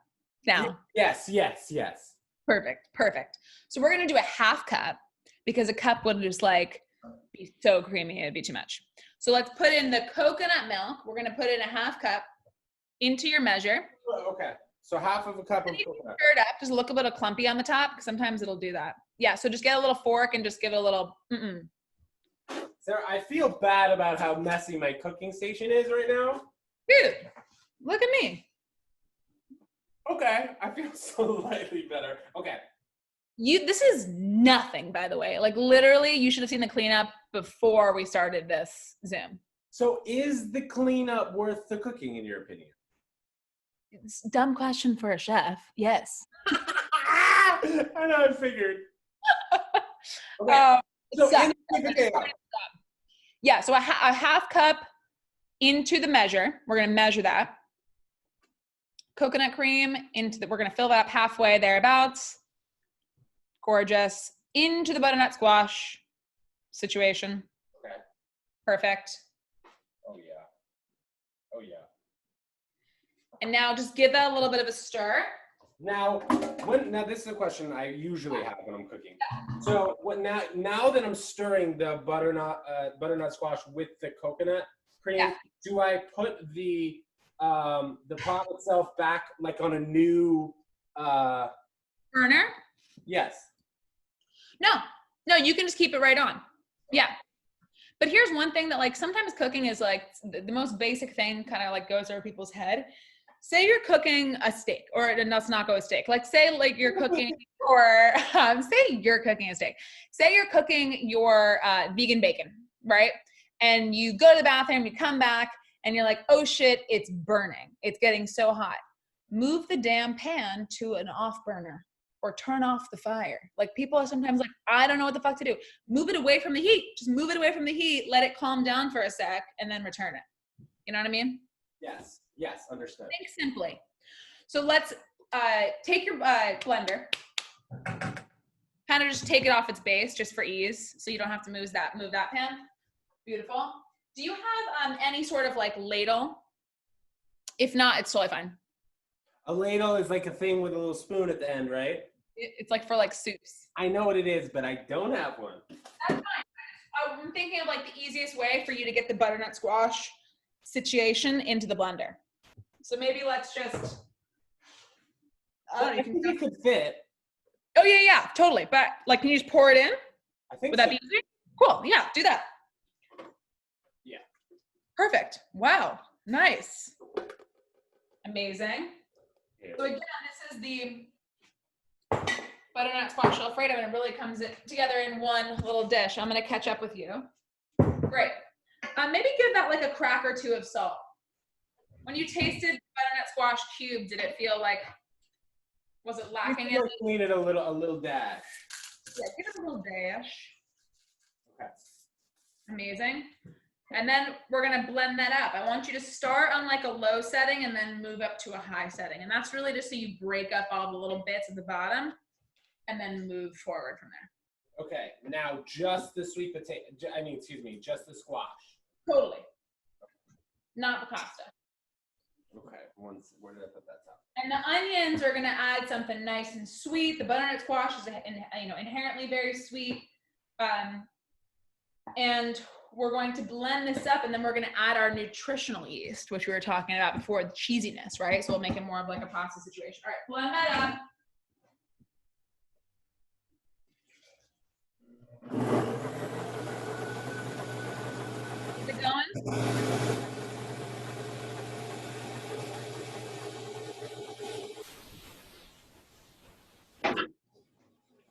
now. Yes. Perfect. So we're gonna do a half cup because a cup would just like be so creamy, it'd be too much. So let's put in the coconut milk. We're gonna put in a half cup into your measure. Okay. So half of a cup of coconut. Stir it up. Just look a little clumpy on the top because sometimes it'll do that. Yeah. So just get a little fork and just give it a little. Sarah, I feel bad about how messy my cooking station is right now. Dude, look at me. Okay, I feel slightly better. Okay. This is nothing, by the way. Like literally, you should have seen the cleanup before we started this Zoom. So is the cleanup worth the cooking, in your opinion? It's a dumb question for a chef. Yes. I know, I figured. Okay. So a half cup into the measure. We're going to measure that. Coconut cream we're going to fill that up halfway thereabouts. Gorgeous. Into the butternut squash situation. Okay. Perfect. Oh yeah. And now just give that a little bit of a stir. Now this is a question I usually have when I'm cooking. So now that I'm stirring the butternut squash with the coconut cream, do I put the pot itself back like on a new burner? Yes. No, you can just keep it right on. Yeah. But here's one thing that like sometimes cooking is like the most basic thing kind of like goes over people's head. Say you're cooking a steak, or let's not go with steak. Like say like you're cooking, or say you're cooking a steak. Say you're cooking your vegan bacon, right? And you go to the bathroom, you come back, and you're like, oh shit, it's burning. It's getting so hot. Move the damn pan to an off burner or turn off the fire. Like people are sometimes like, I don't know what the fuck to do. Move it away from the heat. Just move it away from the heat, let it calm down for a sec, and then return it. You know what I mean? Yes, understood. Think simply. So let's take your blender, kind of just take it off its base just for ease, so you don't have to move that pan. Beautiful. Do you have any sort of like ladle? If not, it's totally fine. A ladle is like a thing with a little spoon at the end, right? It's like for like soups. I know what it is, but I don't have one. That's fine. I'm thinking of like the easiest way for you to get the butternut squash situation into the blender. So maybe let's just I don't know, I you think can. it could fit. Oh yeah, totally. But like, can you just pour it in? I think Would that so. be easy? Cool. Yeah, do that. Yeah. Perfect. Wow. Nice. Amazing. Yeah. So again, this is the butternut squash Alfredo, and it really comes together in one little dish. I'm gonna catch up with you. Great. Maybe give that like a crack or two of salt. When you tasted butternut squash cube, did it feel like, was it lacking I in? think we needed a little dash. Yeah, give it a little dash. Okay. Amazing. And then we're gonna blend that up. I want you to start on like a low setting and then move up to a high setting. And that's really just so you break up all the little bits at the bottom and then move forward from there. Okay, now just the sweet potato, just the squash. Totally. Not the pasta. Okay, where did I put that top? And the onions are gonna add something nice and sweet. The butternut squash is inherently very sweet. And we're going to blend this up, and then we're going to add our nutritional yeast, which we were talking about before, the cheesiness, right? So we'll make it more of like a pasta situation. All right, blend that up. Is it going?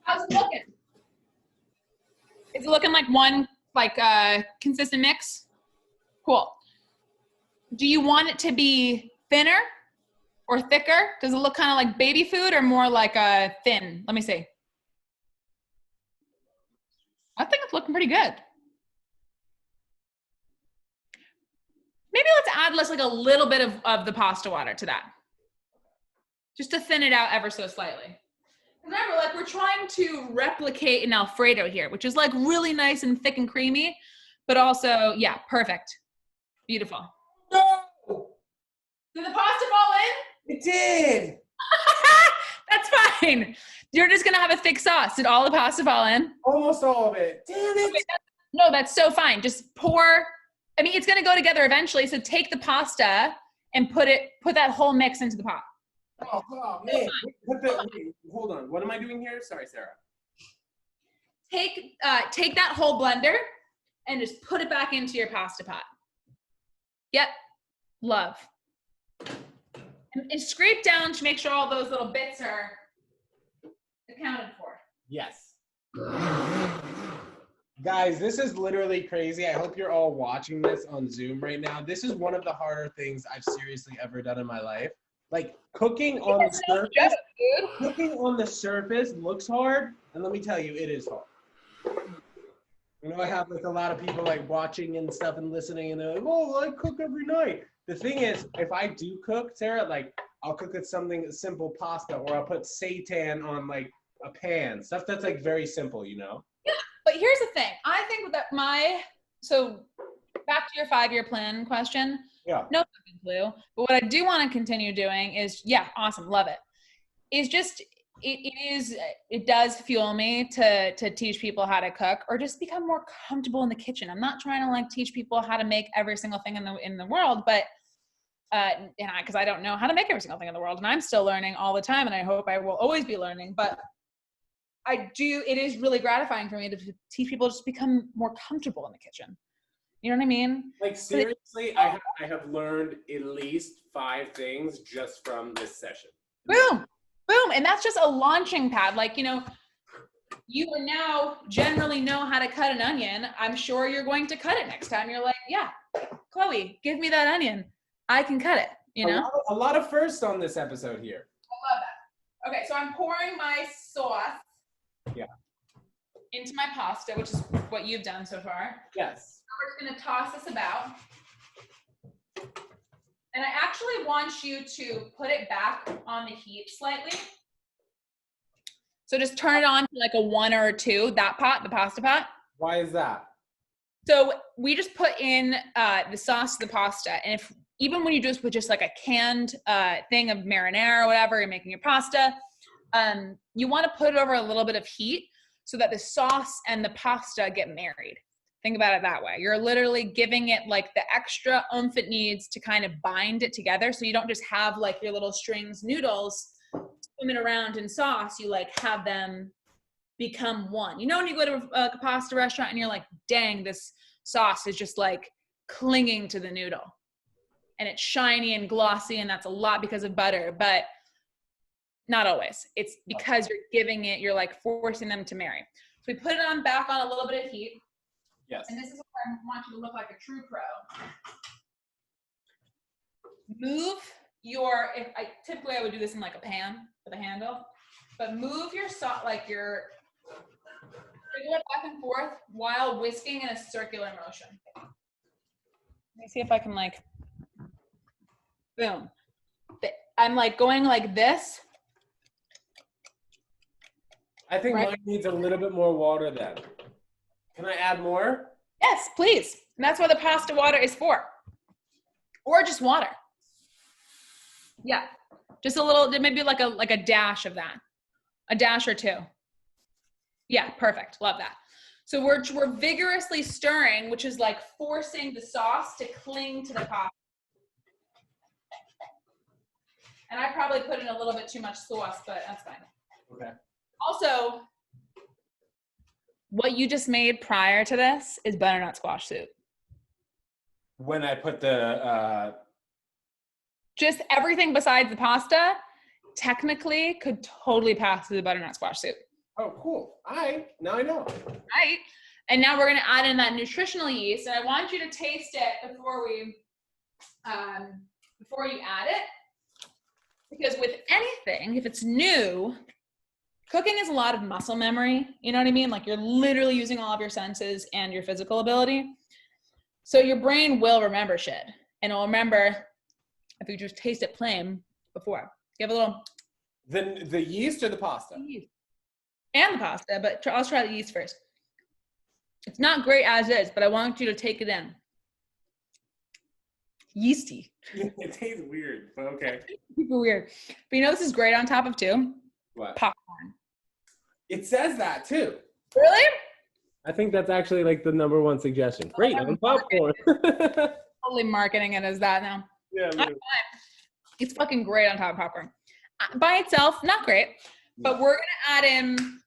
How's it looking? Is it looking like one consistent mix? Cool. Do you want it to be thinner or thicker? Does it look kind of like baby food or more like thin? Let me see. I think it's looking pretty good. Maybe let's add like a little bit of the pasta water to that. Just to thin it out ever so slightly. Remember, like we're trying to replicate an Alfredo here, which is like really nice and thick and creamy, but also, yeah, perfect. Beautiful. No! Did the pasta fall in? It did! That's fine. You're just gonna have a thick sauce. Did all the pasta fall in? Almost all of it. Damn it! Okay, no, that's so fine. Just pour, I mean, it's gonna go together eventually, so take the pasta and put that whole mix into the pot. Oh man. Wait, hold on. What am I doing here? Sorry, Sarah. Take that whole blender and just put it back into your pasta pot. Yep, love. And scrape down to make sure all those little bits are accounted for. Yes. Guys, this is literally crazy. I hope you're all watching this on Zoom right now. This is one of the harder things I've seriously ever done in my life. Like cooking on the surface looks hard, and let me tell you, it is hard. You know, I have like a lot of people like watching and stuff and listening, and they're like, "Oh, I cook every night." The thing is, if I do cook, Sarah, like I'll cook it something simple pasta, or I'll put seitan on like a pan, stuff that's like very simple, you know. Yeah, but here's the thing. I think that so back to your 5-year plan question. Yeah. No fucking clue. But what I do want to continue doing is, yeah, awesome, love it. Is just it does fuel me to teach people how to cook or just become more comfortable in the kitchen. I'm not trying to like teach people how to make every single thing in the world, but because I don't know how to make every single thing in the world, and I'm still learning all the time, and I hope I will always be learning. But it is really gratifying for me to teach people to just become more comfortable in the kitchen. You know what I mean? Like seriously, I have learned at least 5 things just from this session. Boom, boom, and that's just a launching pad. Like, you know, you now generally know how to cut an onion. I'm sure you're going to cut it next time. You're like, yeah, Chloe, give me that onion. I can cut it. You know, a lot of firsts on this episode here. I love that. Okay, so I'm pouring my sauce. Yeah. Into my pasta, which is what you've done so far. Yes. We're just gonna toss this about. And I actually want you to put it back on the heat slightly. So just turn it on to like a 1 or a 2, that pot, the pasta pot. Why is that? So we just put in the sauce to the pasta. And even when you just put just like a canned thing of marinara or whatever, you're making your pasta, you want to put it over a little bit of heat so that the sauce and the pasta get married. Think about it that way. You're literally giving it like the extra oomph it needs to kind of bind it together, so you don't just have like your little strings noodles swimming around in sauce, you like have them become one. You know, when you go to a pasta restaurant and you're like, dang, this sauce is just like clinging to the noodle and it's shiny and glossy, and that's a lot because of butter, but not always. It's because you're like forcing them to marry. So we put it back on a little bit of heat. Yes. And this is where I want you to look like a true pro. Move typically I would do this in like a pan with a handle, but move your sauce, like your wiggle it back and forth while whisking in a circular motion. Let me see if I can like, boom. I'm like going like this. I think mine needs a little bit more water then. Can I add more? Yes, please. And that's what the pasta water is for. Or just water. Yeah. Just a little, maybe like a dash of that. A dash or two. Yeah, perfect. Love that. So we're vigorously stirring, which is like forcing the sauce to cling to the pasta. And I probably put in a little bit too much sauce, but that's fine. Okay. Also, what you just made prior to this is butternut squash soup. When I put the Just everything besides the pasta technically could totally pass through the butternut squash soup. oh, cool. Now I know. Right? And now we're gonna add in that nutritional yeast, and I want you to taste it before you add it. Because with anything, if it's new, cooking is a lot of muscle memory. You know what I mean? Like you're literally using all of your senses and your physical ability. So your brain will remember shit. And it'll remember if you just taste it plain before. Give a little. The yeast or the pasta? And the pasta, but I'll try the yeast first. It's not great as is, but I want you to take it in. Yeasty. It tastes weird, but okay. Super weird. But you know this is great on top of too? What? Popcorn. It says that too. Really? I think that's actually like the number one suggestion. Great on popcorn. Totally marketing it as that now. Yeah. It's fucking great on top of popcorn. By itself, not great, but we're gonna add in,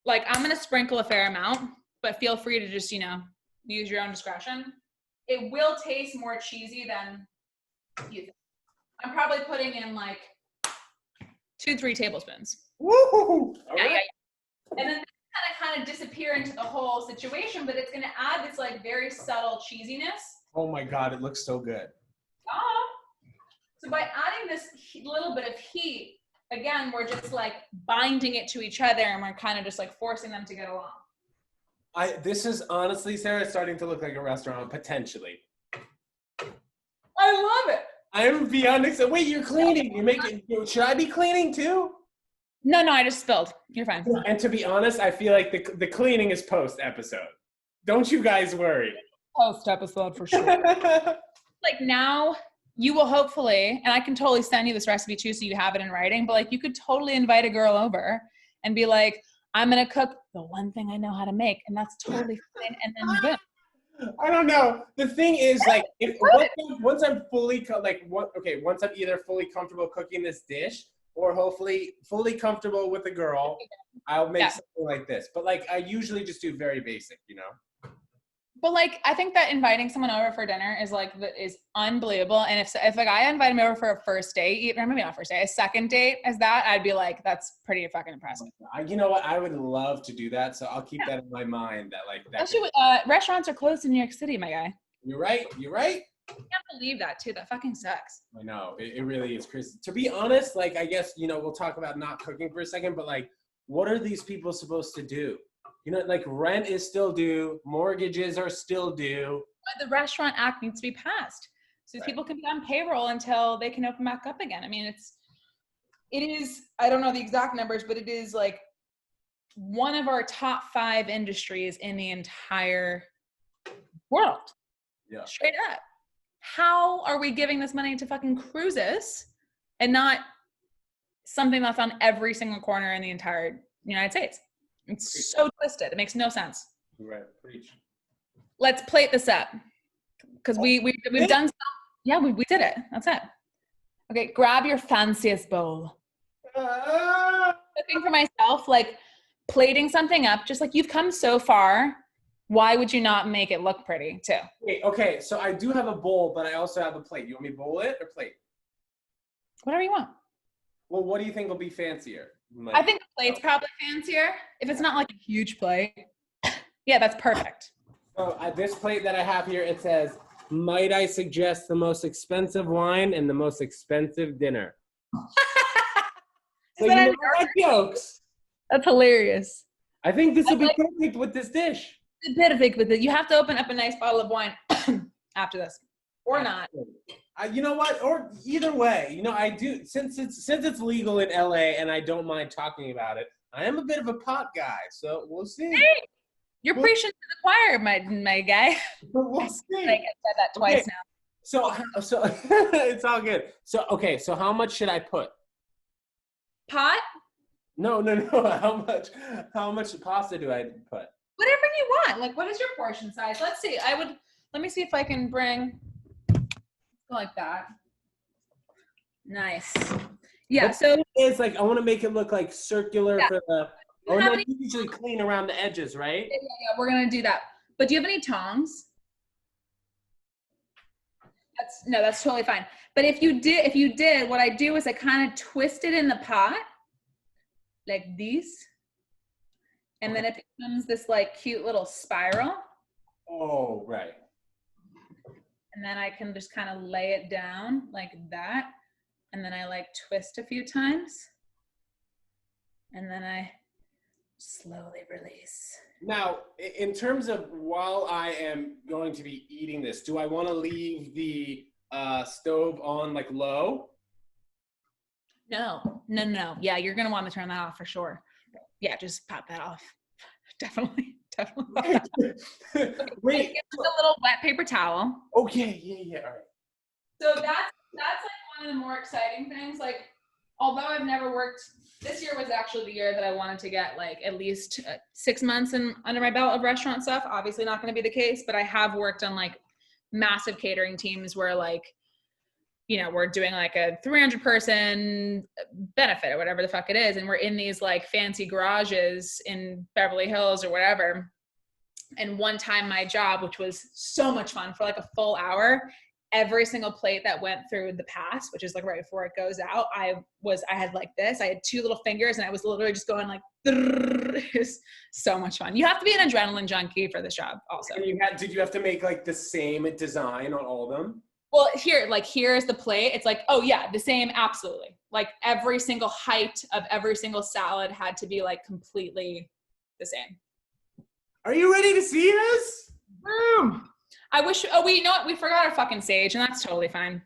like I'm gonna sprinkle a fair amount, but feel free to just, use your own discretion. It will taste more cheesy than you think. I'm probably putting in like 2-3 tablespoons. Woo! Yeah. And then kind of disappear into the whole situation, but it's gonna add this like very subtle cheesiness. Oh my God, it looks so good. So by adding this little bit of heat, again, we're just like binding it to each other, and we're kind of just like forcing them to get along. This is honestly, Sarah, starting to look like a restaurant, potentially. I love it. I'm beyond excited. Wait, you're cleaning. You're making. Should I be cleaning too? No, I just spilled. You're fine. And to be honest, I feel like the cleaning is post episode. Don't you guys worry. Post episode for sure. Like now, you will hopefully, and I can totally send you this recipe too, so you have it in writing. But like, you could totally invite a girl over and be like, I'm gonna cook the one thing I know how to make, and that's totally fine. And then boom. I don't know. The thing is, like, once I'm fully once I'm either fully comfortable cooking this dish, or hopefully fully comfortable with a girl, I'll make something like this. But like, I usually just do very basic, But like, I think that inviting someone over for dinner is unbelievable. And if like I invited me over for a first date, or maybe not first date, a second date as that, I'd be like, that's pretty fucking impressive. You know what? I would love to do that. So I'll keep that in my mind. Especially restaurants are closed in New York City, my guy. You're right. I can't believe that too. That fucking sucks. I know. It really is crazy. To be honest, like, I guess, we'll talk about not cooking for a second, but like, what are these people supposed to do? Like rent is still due, mortgages are still due. But the Restaurant Act needs to be passed so people can be on payroll until they can open back up again. I mean, it is, I don't know the exact numbers, but it is like one of our top 5 industries in the entire world. Yeah. Straight up. How are we giving this money to fucking cruises and not something that's on every single corner in the entire United States? It's so twisted. It makes no sense. Right. Preach. Let's plate this up because we've done some. Yeah, we did it. That's it. Okay, grab your fanciest bowl. cooking for myself, like plating something up, just like you've come so far, why would you not make it look pretty too? Okay, so I do have a bowl, but I also have a plate. You want me to bowl it or plate? Whatever you want. Well, what do you think will be fancier? I think the plate's probably fancier. If it's not like a huge plate. Yeah, that's perfect. So this plate that I have here, it says, might I suggest the most expensive wine and the most expensive dinner? So you know my jokes. That's hilarious. I think this will be perfect with this dish. It's perfect with it. You have to open up a nice bottle of wine after this, or not. You know what? Or either way, you know, I do since it's legal in LA and I don't mind talking about it. I am a bit of a pot guy, so we'll see. Hey, you're preaching to the choir, my guy. We'll see. I said that twice now. So it's all good. So okay, so how much should I put? Pot? No. How much pasta do I put? Whatever you want. Like, what is your portion size? Let's see. Let me see if I can bring like that. Nice. Yeah. So it's like I want to make it look like circular for the. Oh, no, you usually clean around the edges, right? Yeah, we're gonna do that. But do you have any tongs? That's totally fine. But if you did, what I do is I kind of twist it in the pot like this, and then it becomes this like cute little spiral. Oh, right. And then I can just kind of lay it down like that, and then I like twist a few times, and then I slowly release. Now, in terms of while I am going to be eating this, do I want to leave the stove on like low? No. Yeah, you're gonna want to turn that off for sure. Yeah, just pop that off. Definitely. Pop that off. Wait. Get a little wet paper towel. Okay. Yeah. All right. So that's like one of the more exciting things. Like, although I've never worked, this year was actually the year that I wanted to get like at least 6 months under my belt of restaurant stuff. Obviously not going to be the case, but I have worked on like massive catering teams where like, you know, we're doing like a 300 person benefit or whatever the fuck it is. And we're in these like fancy garages in Beverly Hills or whatever. And one time my job, which was so much fun for like a full hour, every single plate that went through the pass, which is like right before it goes out, I had like this, I had 2 little fingers and I was literally just going like, it was so much fun. You have to be an adrenaline junkie for this job also. And did you have to make like the same design on all of them? Well, here's the plate. It's like, oh yeah, the same, absolutely. Like every single height of every single salad had to be like completely the same. Are you ready to see this? I wish, you know what? We forgot our fucking sage, and that's totally fine.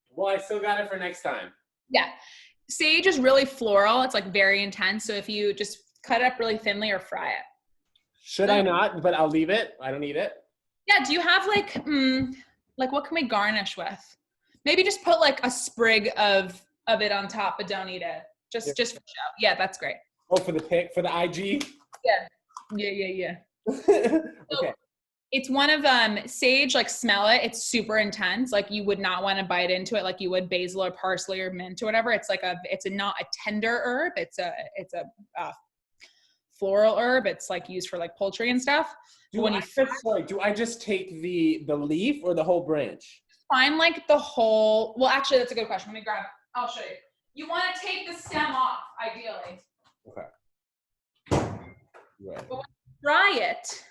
Well, I still got it for next time. Yeah. Sage is really floral. It's like very intense. So if you just cut it up really thinly or fry it. Should I not? But I'll leave it. I don't need it. Yeah. Do you have like what can we garnish with? Maybe just put like a sprig of it on top, but don't eat it. Just for show. Yeah, that's great. Oh, for the pic, for the IG? Yeah. Okay. So, it's one of sage, like smell it. It's super intense. Like you would not want to bite into it like you would basil or parsley or mint or whatever. It's like it's not a tender herb. It's a floral herb. It's like used for like poultry and stuff. Do I just take the leaf or the whole branch? Find like the whole, well, actually that's a good question. Let me grab it. I'll show you. You want to take the stem off, ideally. Okay. Right. But when you fry it,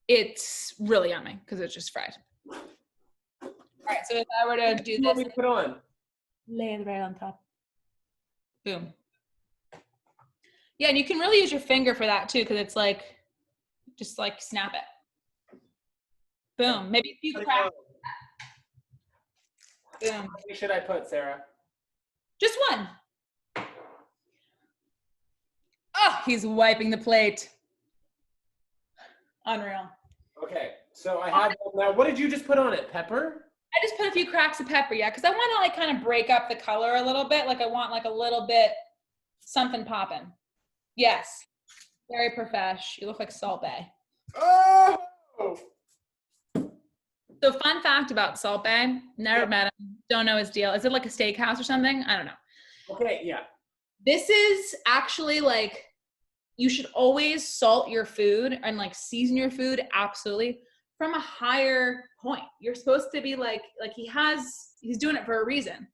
it's really yummy because it's just fried. All right, so if I were to do this, what do we put on? Lay it right on top. Boom. Yeah, and you can really use your finger for that too, because it's like, just like snap it. Boom. Maybe a few cracks. Boom. How many should I put, Sarah? Just one. Oh, he's wiping the plate. Unreal. Okay, so I have now. What did you just put on it? Pepper? I just put a few cracks of pepper, yeah, because I want to like kind of break up the color a little bit. Like I want like a little bit something popping. Yes. Very profesh. You look like Salt Bae. Oh! So fun fact about Salt Bae, never met him, don't know his deal. Is it like a steakhouse or something? I don't know. Okay, yeah. This is actually like, you should always salt your food and like season your food absolutely from a higher point. You're supposed to be like he's doing it for a reason.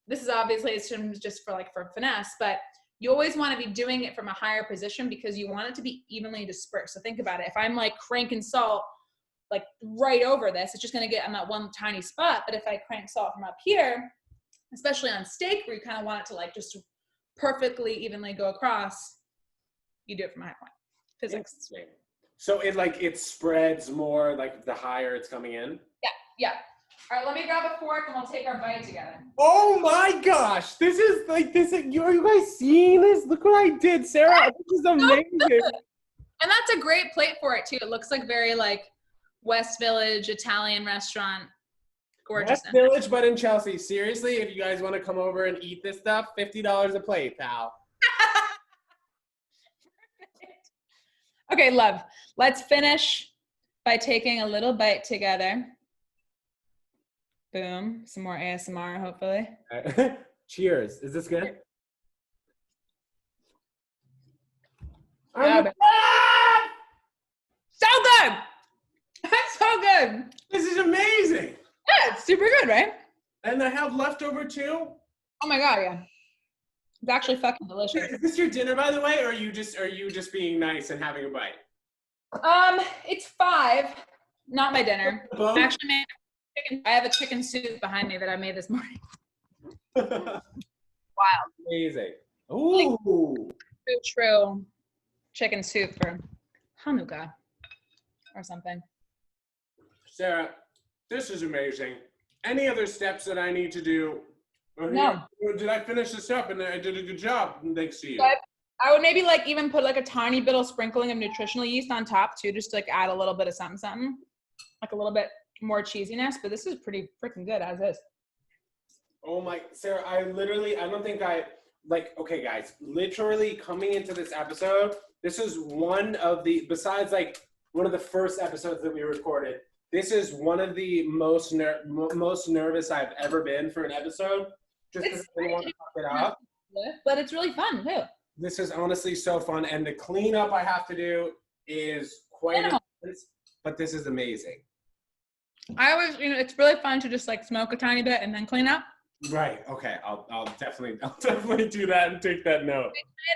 This is obviously it's just for finesse, but you always want to be doing it from a higher position because you want it to be evenly dispersed. So think about it. If I'm like cranking salt like right over this, it's just going to get on that one tiny spot. But if I crank salt from up here, especially on steak where you kind of want it to like just perfectly evenly go across, you do it from a high point. Physics. So it spreads more like the higher it's coming in? Yeah. All right, let me grab a fork and we'll take our bite together. Oh my gosh, this is like this. Are you guys seeing this? Look what I did, Sarah. This is amazing. And that's a great plate for it too. It looks like very like West Village Italian restaurant. Gorgeous. West Village, but in Chelsea. Seriously, if you guys want to come over and eat this stuff, $50 a plate, pal. Okay, love. Let's finish by taking a little bite together. Boom. Some more ASMR, hopefully. Cheers. Is this good? Yeah, so good. That's so good. This is amazing. Yeah, it's super good, right? And I have leftover too. Oh my God, yeah. It's actually fucking delicious. Is this your dinner, by the way, or are you just being nice and having a bite? It's 5, not my dinner. Both? I actually made chicken. I have a chicken soup behind me that I made this morning. Wild. Amazing. Ooh. True chicken soup for Hanukkah or something. Sarah, this is amazing. Any other steps that I need to do? No. Did I finish this up and I did a good job? Thanks to you. But I would maybe like even put like a tiny bit of sprinkling of nutritional yeast on top too, just to like add a little bit of something, like a little bit more cheesiness. But this is pretty freaking good as is. Oh my, Sarah, okay guys, literally coming into this episode, this is besides like one of the first episodes that we recorded, this is one of the most nervous I've ever been for an episode. Just because I didn't want to fuck it up. But it's really fun too. This is honestly so fun, and the cleanup I have to do is quite intense, but this is amazing. I always, it's really fun to just like smoke a tiny bit and then clean up. Right. Okay. I'll definitely do that and take that note.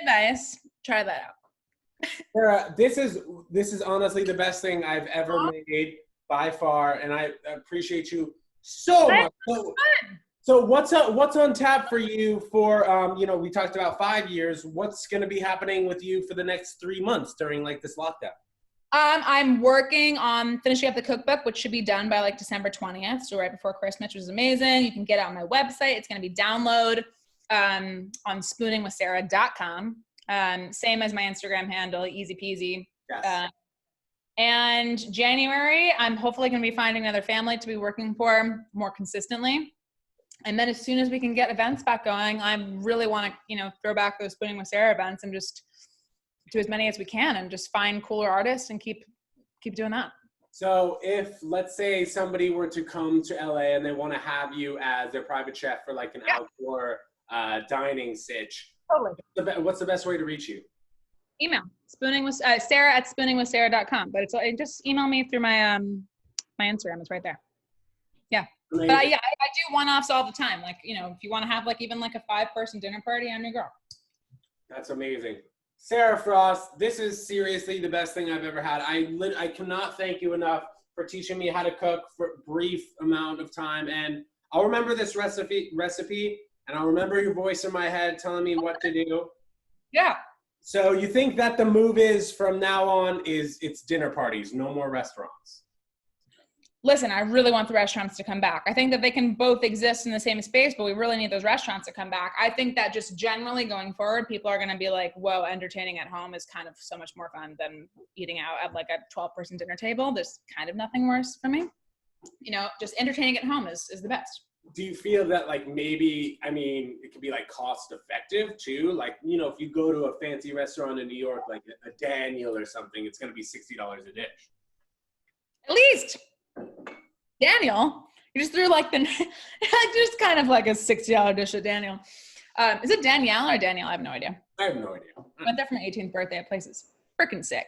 My advice: try that out. Sarah, this is honestly the best thing I've ever made by far, and I appreciate you so much. So what's on tap for you for we talked about 5 years. What's going to be happening with you for the next 3 months during like this lockdown? I'm working on finishing up the cookbook, which should be done by like December 20th, so right before Christmas, which is amazing. You can get it on my website. It's going to be download on spooningwithsara.com. Same as my Instagram handle, easy peasy. Yes. And January, I'm hopefully going to be finding another family to be working for more consistently. And then as soon as we can get events back going, I really want to, throw back those Spooning with Sara events and just do as many as we can and just find cooler artists and keep doing that. So if, let's say, somebody were to come to LA and they want to have you as their private chef for like an outdoor dining sitch, totally. What's the best way to reach you? Email Sara at spooningwithsara.com. But it's just email me through my my Instagram. It's right there. Yeah. Amazing. But I do one-offs all the time. Like, if you want to have like even like a 5-person dinner party, I'm your girl. That's amazing. Sara Frost, this is seriously the best thing I've ever had. I cannot thank you enough for teaching me how to cook for a brief amount of time. And I'll remember this recipe, and I'll remember your voice in my head telling me what to do. Yeah. So you think that the move is from now on it's dinner parties, no more restaurants? Listen, I really want the restaurants to come back. I think that they can both exist in the same space, but we really need those restaurants to come back. I think that just generally going forward, people are going to be like, whoa, entertaining at home is kind of so much more fun than eating out at like a 12-person dinner table. There's kind of nothing worse for me. Just entertaining at home is the best. Do you feel that like maybe, it could be like cost effective too? Like, if you go to a fancy restaurant in New York, like a Daniel or something, it's going to be $60 a dish. At least. Daniel, you just threw like just kind of like a $60 dish at Daniel. Is it Danielle or Danielle? I have no idea. I have no idea. Went there for my 18th birthday. That place is freaking sick.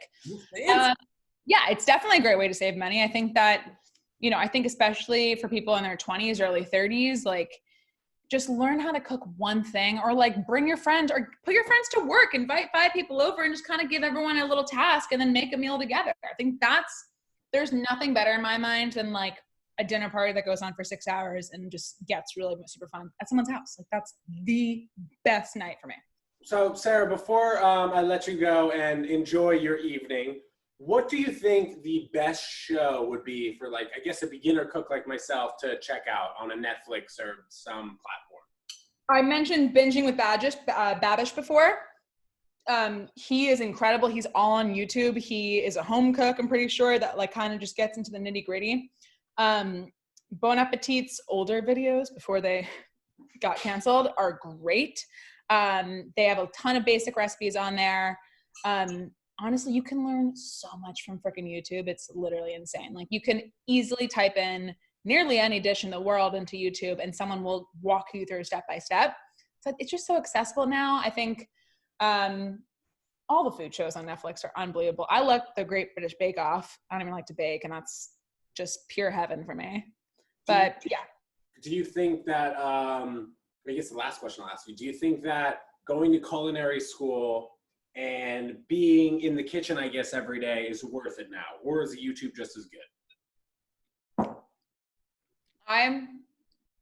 Fancy. Yeah, it's definitely a great way to save money. I think that, I think especially for people in their 20s, early 30s, like just learn how to cook one thing, or like bring your friend or put your friends to work, invite 5 people over and just kind of give everyone a little task and then make a meal together. I think there's nothing better in my mind than like a dinner party that goes on for 6 hours and just gets really super fun at someone's house. Like that's the best night for me. So Sarah, before I let you go and enjoy your evening, what do you think the best show would be for, like, I guess a beginner cook like myself to check out on a Netflix or some platform? I mentioned Binging with Babish before. He is incredible. He's all on YouTube. He is a home cook, I'm pretty sure, that like kind of just gets into the nitty gritty. Bon Appetit's older videos before they got canceled are great. They have a ton of basic recipes on there. Honestly, you can learn so much from freaking YouTube. It's literally insane. Like you can easily type in nearly any dish in the world into YouTube and someone will walk you through step by step. So it's just so accessible now. I think all the food shows on Netflix are unbelievable. I love the Great British Bake Off. I don't even like to bake, and that's just pure heaven for me. But yeah. Do you think that, I guess the last question I'll ask you, do you think that going to culinary school and being in the kitchen, I guess, every day is worth it now? Or is YouTube just as good?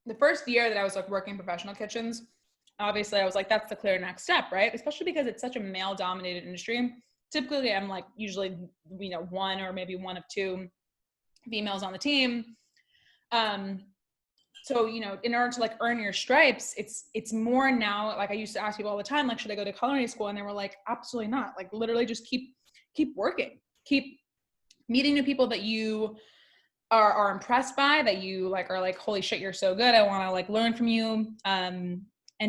The first year that I was like working in professional kitchens, obviously I was like, that's the clear next step, right? Especially because it's such a male dominated industry. Typically I'm like usually, one or maybe one of 2 females on the team. So, in order to like earn your stripes, it's more now, like I used to ask people all the time, like, should I go to culinary school? And they were like, absolutely not. Like literally just keep working, keep meeting new people that you are impressed by, that you like, are like, holy shit, you're so good. I want to like learn from you. And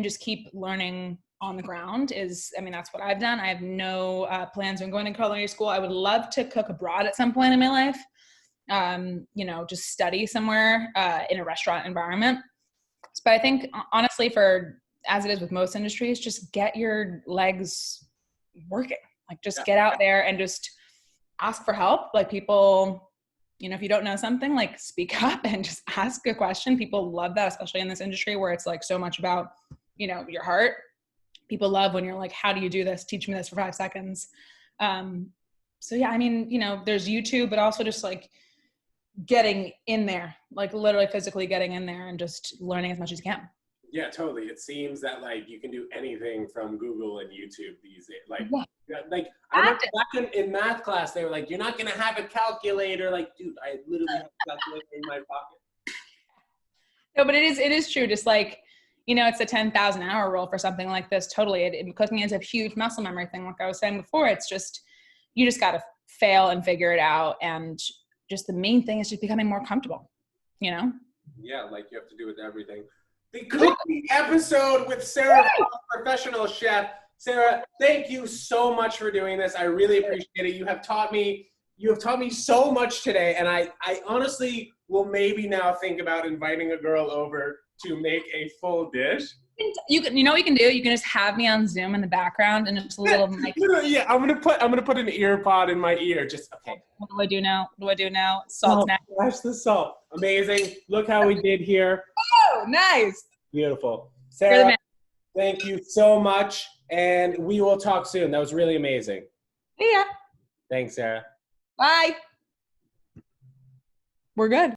just keep learning on the ground that's what I've done. I have no plans on going to culinary school. I would love to cook abroad at some point in my life. Just study somewhere in a restaurant environment. But I think honestly, as it is with most industries, just get your legs working. Like just get out there and just ask for help. Like people, if you don't know something, like speak up and just ask a question. People love that, especially in this industry where it's like so much about, your heart. People love when you're like, how do you do this? Teach me this for 5 seconds. So yeah, there's YouTube, but also just like getting in there, like literally physically getting in there and just learning as much as you can. Yeah, totally. It seems that like you can do anything from Google and YouTube these days. Like, like I remember back in math class, they were like, "You're not gonna have a calculator." Like, dude, I literally have a calculator in my pocket. No, but it is true. Just like, it's a 10,000 hour rule for something like this. Totally, cooking is a huge muscle memory thing. Like I was saying before, it's just you just got to fail and figure it out, and just the main thing is just becoming more comfortable. Yeah, like you have to do with everything. The cooking episode with Sara, professional chef. Sara, thank you so much for doing this. I really appreciate it. You have taught me so much today, and I honestly will maybe now think about inviting a girl over to make a full dish. You know what you can do? You can just have me on Zoom in the background and just a little mic. Yeah, I'm gonna put an ear pod in my ear. Just okay. What do I do now? Salt now. Watch the salt. Amazing. Look how we did here. Oh, nice. Beautiful. Sara, thank you so much, and we will talk soon. That was really amazing. Yeah. Thanks, Sara. Bye. We're good.